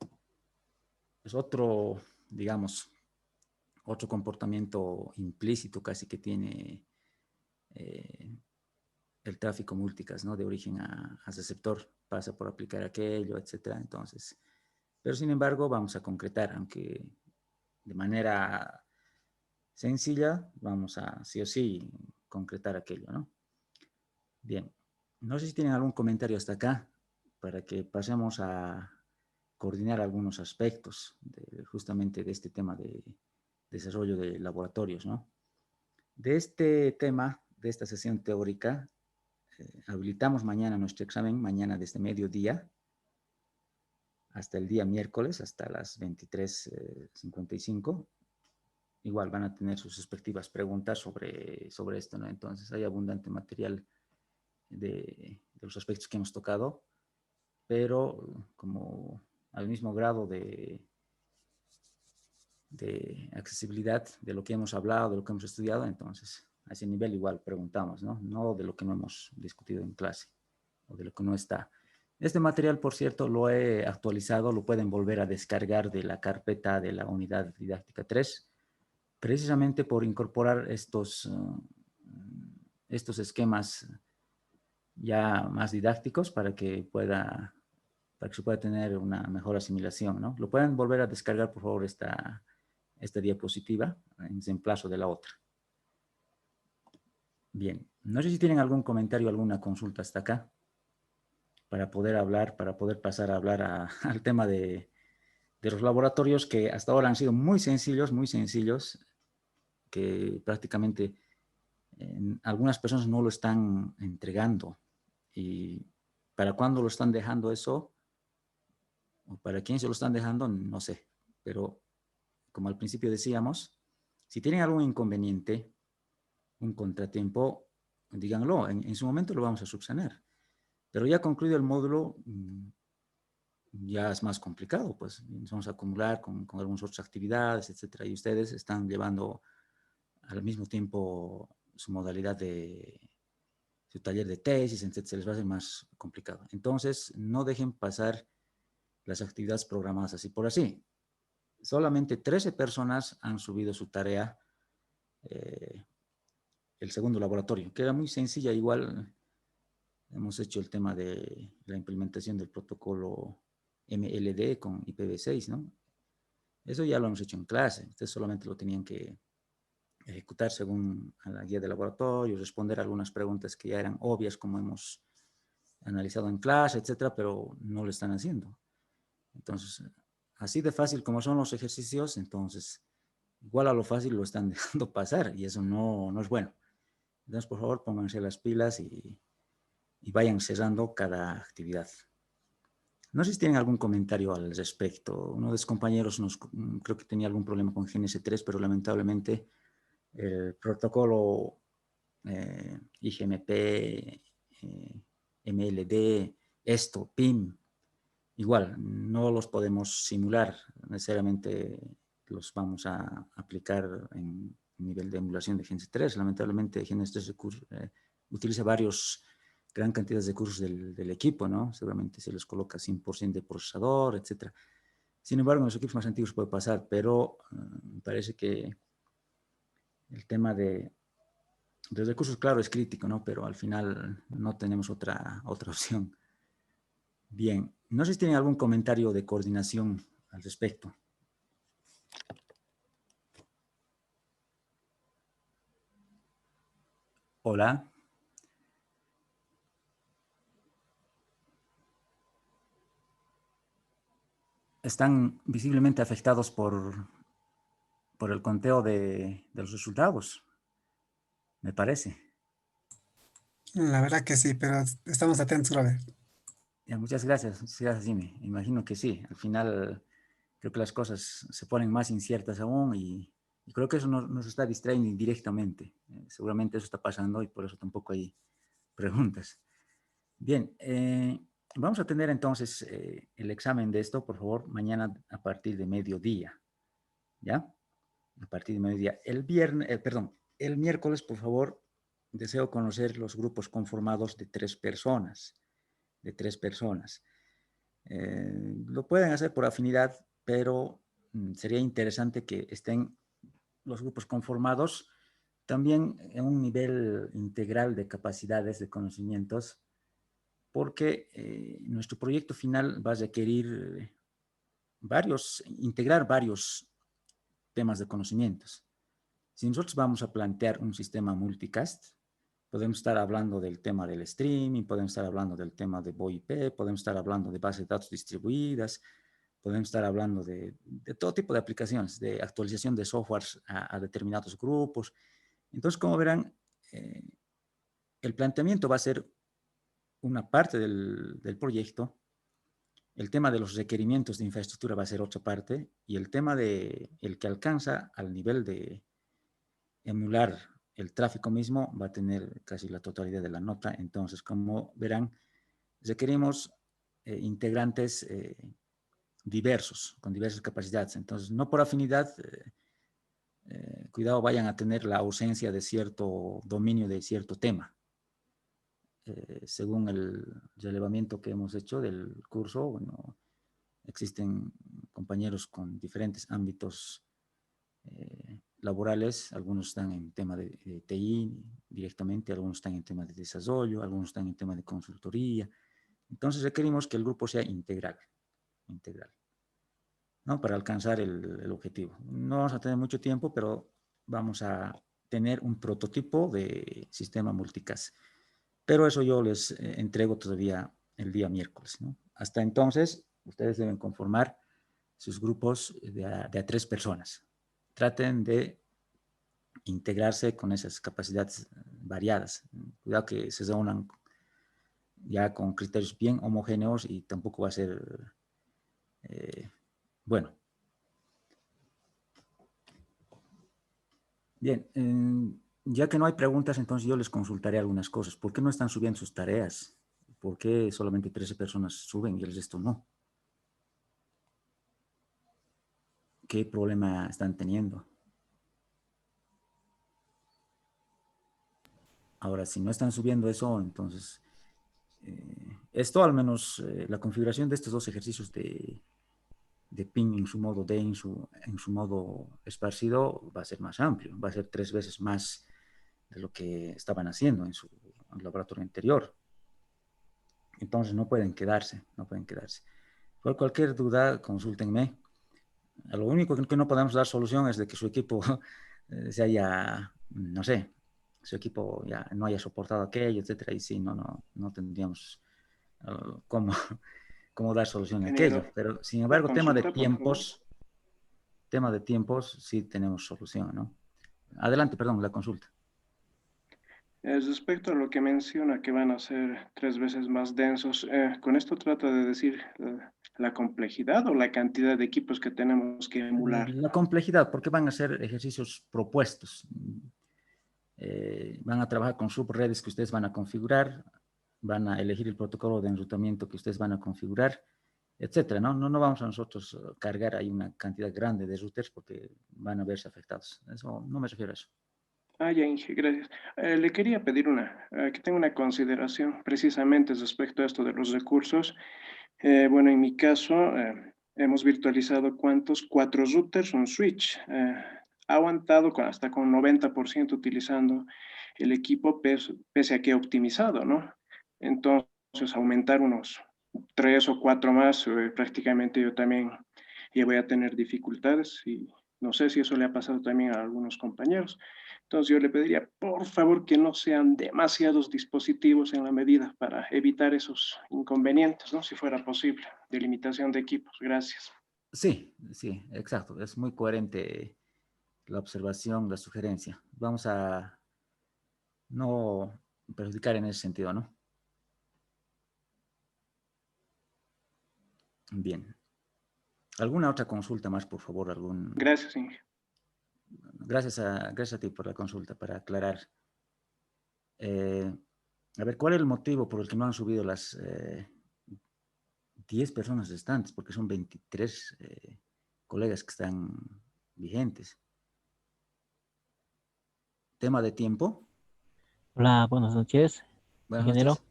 es otro, digamos, otro comportamiento implícito casi que tiene el tráfico multicast, ¿no? De origen a receptor, pasa por aplicar aquello, etcétera. Entonces, pero sin embargo vamos a concretar, aunque de manera sencilla, vamos a sí o sí concretar aquello, ¿no? Bien, no sé si tienen algún comentario hasta acá para que pasemos a coordinar algunos aspectos justamente de este tema de desarrollo de laboratorios, ¿no? De este tema, de esta sesión teórica, habilitamos mañana nuestro examen, mañana desde mediodía hasta el día miércoles, hasta las 23:55. Igual van a tener sus respectivas preguntas sobre esto, ¿no? Entonces hay abundante material de los aspectos que hemos tocado, pero como al mismo grado de accesibilidad de lo que hemos hablado, de lo que hemos estudiado, entonces a ese nivel igual preguntamos, ¿no? No de lo que no hemos discutido en clase o de lo que no está. Este material, por cierto, lo he actualizado, lo pueden volver a descargar de la carpeta de la unidad didáctica 3, precisamente por incorporar estos esquemas ya más didácticos para que se pueda tener una mejor asimilación, ¿no? Lo pueden volver a descargar, por favor, esta diapositiva en reemplazo de la otra. Bien, no sé si tienen algún comentario, alguna consulta hasta acá. para poder hablar, para poder pasar a hablar al tema de los laboratorios que hasta ahora han sido muy sencillos, que prácticamente algunas personas no lo están entregando. Y para cuándo lo están dejando eso, o para quién se lo están dejando, no sé. Pero como al principio decíamos, si tienen algún inconveniente, un contratiempo, díganlo, en su momento lo vamos a subsanar. Pero ya concluido el módulo, ya es más complicado, pues nos vamos a acumular con algunas otras actividades, etcétera, y ustedes están llevando al mismo tiempo su modalidad de su taller de tesis, entonces se les va a hacer más complicado. Entonces, no dejen pasar las actividades programadas así por así. Solamente 13 personas han subido su tarea, el segundo laboratorio, que era muy sencilla. Igual hemos hecho el tema de la implementación del protocolo MLD con IPv6, ¿no? Eso ya lo hemos hecho en clase. Ustedes solamente lo tenían que ejecutar según la guía de laboratorio, responder algunas preguntas que ya eran obvias, como hemos analizado en clase, etcétera, pero no lo están haciendo. Entonces, así de fácil como son los ejercicios, entonces, igual a lo fácil lo están dejando pasar y eso no es bueno. Entonces, por favor, pónganse las pilas y vayan cerrando cada actividad. No sé si tienen algún comentario al respecto. Uno de los compañeros creo que tenía algún problema con GNS3, pero lamentablemente el protocolo IGMP, MLD, esto, PIM, igual, no los podemos simular, necesariamente los vamos a aplicar en nivel de emulación de GNS3. Lamentablemente GNS3 utiliza gran cantidad de recursos del equipo, ¿no? Seguramente se les coloca 100% de procesador, etcétera. Sin embargo, en los equipos más antiguos puede pasar, pero me parece que el tema de recursos, claro, es crítico, ¿no? Pero al final no tenemos otra opción. Bien, no sé si tienen algún comentario de coordinación al respecto. Hola. Están visiblemente afectados por el conteo de los resultados, me parece. La verdad que sí, pero estamos atentos, Robert. Ya, muchas gracias, Jimmy. Imagino que sí. Al final creo que las cosas se ponen más inciertas aún y creo que eso nos está distrayendo indirectamente. Seguramente eso está pasando y por eso tampoco hay preguntas. Bien, vamos a tener entonces el examen de esto, por favor, mañana a partir de mediodía. ¿Ya? A partir de mediodía. El miércoles, por favor, deseo conocer los grupos conformados de 3 personas. Lo pueden hacer por afinidad, pero sería interesante que estén los grupos conformados también en un nivel integral de capacidades, de conocimientos, porque nuestro proyecto final va a requerir integrar varios temas de conocimientos. Si nosotros vamos a plantear un sistema multicast, podemos estar hablando del tema del streaming, podemos estar hablando del tema de VoIP, podemos estar hablando de bases de datos distribuidas, podemos estar hablando de todo tipo de aplicaciones, de actualización de softwares a determinados grupos. Entonces, como verán, el planteamiento va a ser una parte del proyecto, el tema de los requerimientos de infraestructura va a ser otra parte, y el tema el que alcanza al nivel de emular el tráfico mismo va a tener casi la totalidad de la nota. Entonces, como verán, requerimos integrantes diversos, con diversas capacidades. Entonces, no por afinidad, cuidado, vayan a tener la ausencia de cierto dominio de cierto tema. Según el relevamiento que hemos hecho del curso, bueno, existen compañeros con diferentes ámbitos laborales, algunos están en tema de TI directamente, algunos están en tema de desarrollo, algunos están en tema de consultoría. Entonces requerimos que el grupo sea integral, ¿no? Para alcanzar el objetivo. No vamos a tener mucho tiempo, pero vamos a tener un prototipo de sistema multicast. Pero eso yo les entrego todavía el día miércoles, ¿no? Hasta entonces, ustedes deben conformar sus grupos de a 3 personas. Traten de integrarse con esas capacidades variadas. Cuidado que se reúnan ya con criterios bien homogéneos y tampoco va a ser, bueno. Bien, ya que no hay preguntas, entonces yo les consultaré algunas cosas. ¿Por qué no están subiendo sus tareas? ¿Por qué solamente 13 personas suben y el resto no? ¿Qué problema están teniendo? Ahora, si no están subiendo eso, entonces, esto al menos, la configuración de estos dos ejercicios de ping en su modo D, en su modo esparcido, va a ser más amplio, va a ser 3 veces más de lo que estaban haciendo en su laboratorio anterior. Entonces no pueden quedarse, no pueden quedarse. Por cualquier duda, consúltenme. Lo único que no podemos dar solución es de que su equipo se haya, no sé, su equipo ya no haya soportado aquello, etcétera, y sí, no tendríamos cómo, cómo dar solución a aquello. Ingeniero, Pero, sin una embargo, consulta, por favor. tema de tiempos, sí tenemos solución, ¿no? Adelante, perdón, la consulta. Respecto a lo que menciona que van a ser 3 veces más densos, ¿con esto trata de decir la complejidad o la cantidad de equipos que tenemos que emular? La complejidad, porque van a ser ejercicios propuestos. Van a trabajar con subredes que ustedes van a configurar, van a elegir el protocolo de enrutamiento que ustedes van a configurar, etcétera, ¿no? No vamos a nosotros cargar ahí una cantidad grande de routers porque van a verse afectados. Eso, no me refiero a eso. Ah, ya, Inge, gracias. Le quería pedir que tenga una consideración precisamente respecto a esto de los recursos. Bueno, en mi caso, hemos virtualizado ¿cuántos? 4 routers, un switch. Ha aguantado hasta con 90% utilizando el equipo, pese a que he optimizado, ¿no? Entonces, aumentar unos 3 o 4 más, prácticamente yo también ya voy a tener dificultades y no sé si eso le ha pasado también a algunos compañeros. Entonces yo le pediría, por favor, que no sean demasiados dispositivos en la medida para evitar esos inconvenientes, ¿no? Si fuera posible, de limitación de equipos. Gracias. Sí, sí, exacto. Es muy coherente la observación, la sugerencia. Vamos a no perjudicar en ese sentido, ¿no? Bien. ¿Alguna otra consulta más, por favor? Gracias, Inge. Gracias a ti por la consulta, para aclarar. A ver, ¿cuál es el motivo por el que no han subido las 10 personas restantes? Porque son 23 colegas que están vigentes. ¿Tema de tiempo? Hola, buenas noches, Buenas ingeniero. noches.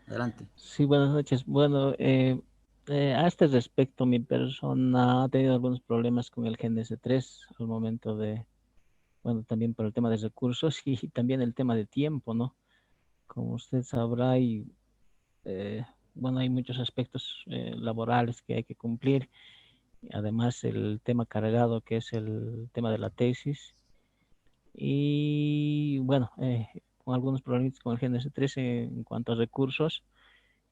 Adelante. Sí, buenas noches. Bueno, a este respecto, mi persona ha tenido algunos problemas con el GNS3 al momento de, bueno, también por el tema de recursos y también el tema de tiempo, ¿no? Como usted sabrá, bueno, hay muchos aspectos laborales que hay que cumplir. Además, el tema cargado, que es el tema de la tesis. Y bueno, con algunos problemas con el GNS3 en cuanto a recursos.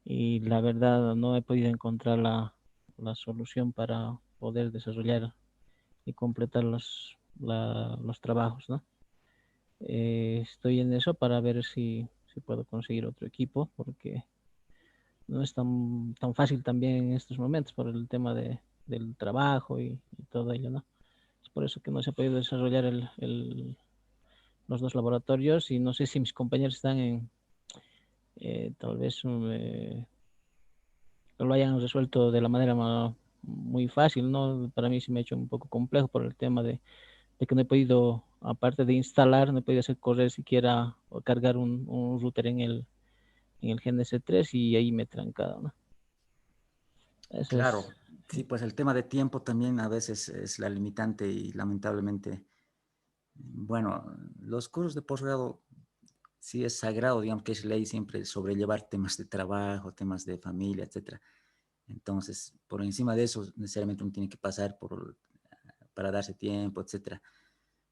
Y la verdad no he podido encontrar la solución para poder desarrollar y completar los trabajos, ¿no? Estoy en eso para ver si puedo conseguir otro equipo, porque no es tan fácil también en estos momentos por el tema del trabajo y todo ello, ¿no? Es por eso que no se ha podido desarrollar los dos laboratorios y no sé si mis compañeros están tal vez lo hayan resuelto de la manera muy fácil, ¿no? Para mí se me ha hecho un poco complejo por el tema de que no he podido, aparte de instalar, no he podido hacer correr siquiera o cargar un router en el GNS3 y ahí me he trancado, ¿no? Eso Claro, es, sí, pues el tema de tiempo también a veces es la limitante y lamentablemente, bueno, los cursos de posgrado sí es sagrado, digamos que es ley siempre sobrellevar temas de trabajo, temas de familia, etcétera. Entonces, por encima de eso, necesariamente uno tiene que pasar para darse tiempo, etcétera.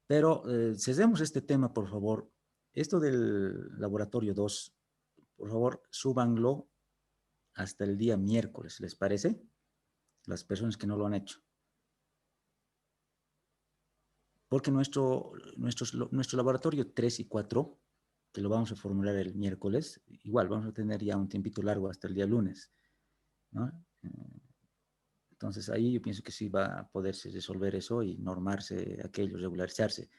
Pero cerremos este tema, por favor. Esto del laboratorio 2, por favor, súbanlo hasta el día miércoles, ¿les parece? Las personas que no lo han hecho. Porque nuestro laboratorio 3 y 4, que lo vamos a formular el miércoles, igual vamos a tener ya un tiempito largo hasta el día lunes, ¿no? Entonces ahí yo pienso que sí va a poderse resolver eso y normarse aquello, regularizarse.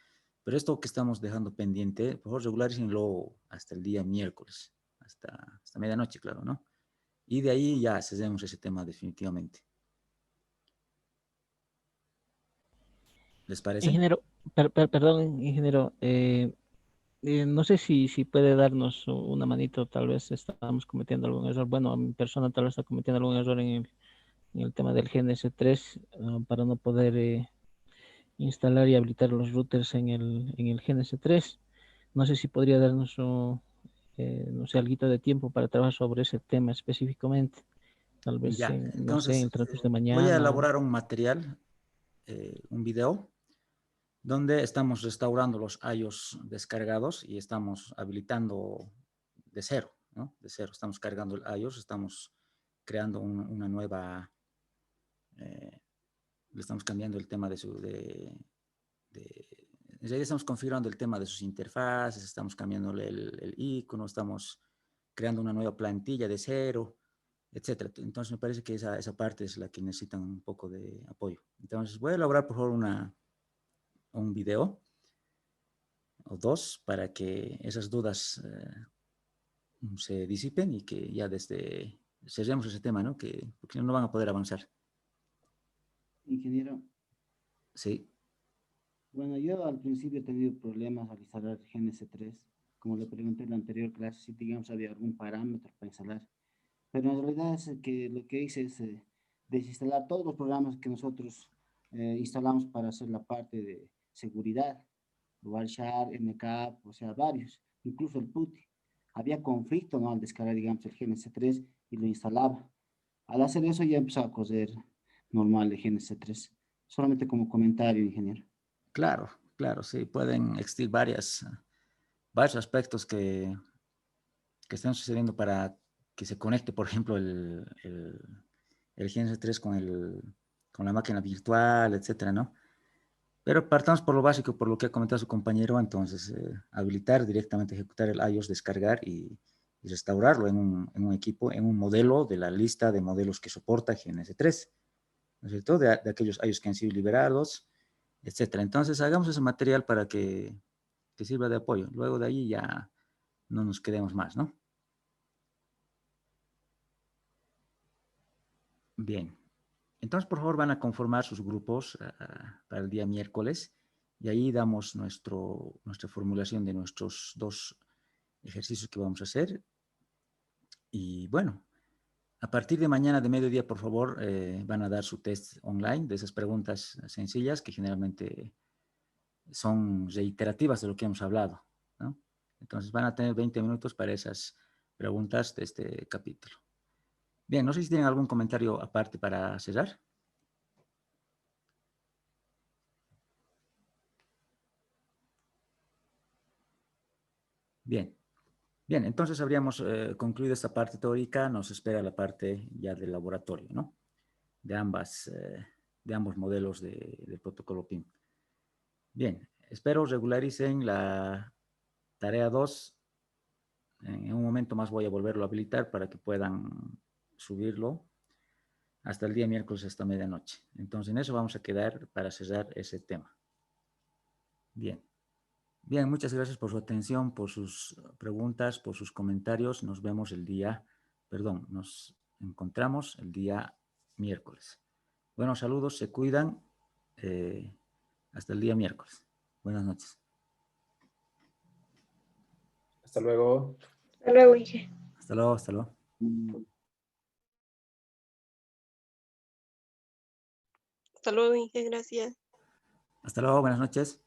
Pero esto que estamos dejando pendiente, por favor, regularícenlo hasta el día miércoles, hasta medianoche, claro, ¿no? Y de ahí ya cesemos ese tema definitivamente. ¿Les parece? Ingeniero, perdón, ingeniero, no sé si puede darnos una manito, tal vez estamos cometiendo algún error. Bueno, mi persona tal vez está cometiendo algún error en el tema del GNS3 para no poder instalar y habilitar los routers en el GNS3. No sé si podría darnos, no sé, algo de tiempo para trabajar sobre ese tema específicamente. Tal vez, Ya, no sé, en entonces el transcurso de voy a mañana. elaborar un material, un video, donde estamos restaurando los IOS descargados y estamos habilitando de cero, ¿no? De cero, estamos cargando el IOS, estamos creando una nueva, le estamos cambiando el tema en realidad estamos configurando el tema de sus interfaces, estamos cambiándole el icono, estamos creando una nueva plantilla de cero, etcétera. Entonces me parece que esa parte es la que necesitan un poco de apoyo. Entonces voy a elaborar por favor un video o dos para que esas dudas se disipen y que ya cerremos ese tema, ¿no? Porque no van a poder avanzar. Ingeniero, Sí, bueno, yo al principio he tenido problemas al instalar GNS3. Como le pregunté en la anterior clase, si digamos había algún parámetro para instalar. Pero en realidad es que lo que hice es desinstalar todos los programas que nosotros instalamos para hacer la parte de seguridad. Wireshark, MCAP, o sea, varios, incluso el PuTTY. Había conflicto, ¿no? Al descargar, digamos, el GNS3 y lo instalaba. Al hacer eso ya empezó a correr normal el GNS3. Solamente como comentario, ingeniero. claro, claro, sí, pueden existir varios aspectos que están sucediendo para que se conecte, por ejemplo, el GNS3 con la máquina virtual, etcétera, ¿no? Pero partamos por lo básico, por lo que ha comentado su compañero, entonces habilitar directamente, ejecutar el iOS, descargar y restaurarlo en un equipo, en un modelo de la lista de modelos que soporta GNS3, ¿no es cierto? De aquellos iOS que han sido liberados, etcétera. Entonces hagamos ese material para que sirva de apoyo. Luego de ahí ya no nos quedemos más, ¿no? Bien. Entonces, por favor, van a conformar sus grupos para el día miércoles y ahí damos nuestra formulación de nuestros dos ejercicios que vamos a hacer. Y bueno, a partir de mañana de mediodía, por favor, van a dar su test online de esas preguntas sencillas que generalmente son reiterativas de lo que hemos hablado, ¿no? Entonces van a tener 20 minutos para esas preguntas de este capítulo. Bien, no sé si tienen algún comentario aparte para cerrar. Bien. Bien, entonces habríamos concluido esta parte teórica, nos espera la parte ya del laboratorio, ¿no? De ambos modelos del protocolo PIM. Bien, espero regularicen la tarea 2. En un momento más voy a volverlo a habilitar para que puedan subirlo hasta el día miércoles hasta medianoche. Entonces en eso vamos a quedar para cerrar ese tema. Bien. Bien, muchas gracias por su atención, por sus preguntas, por sus comentarios. Nos encontramos el día miércoles. Buenos saludos, se cuidan. Hasta el día miércoles. Buenas noches. Hasta luego. Hasta luego, Inge. Hasta luego, hasta luego. Hasta luego, Inge, gracias. Hasta luego, buenas noches.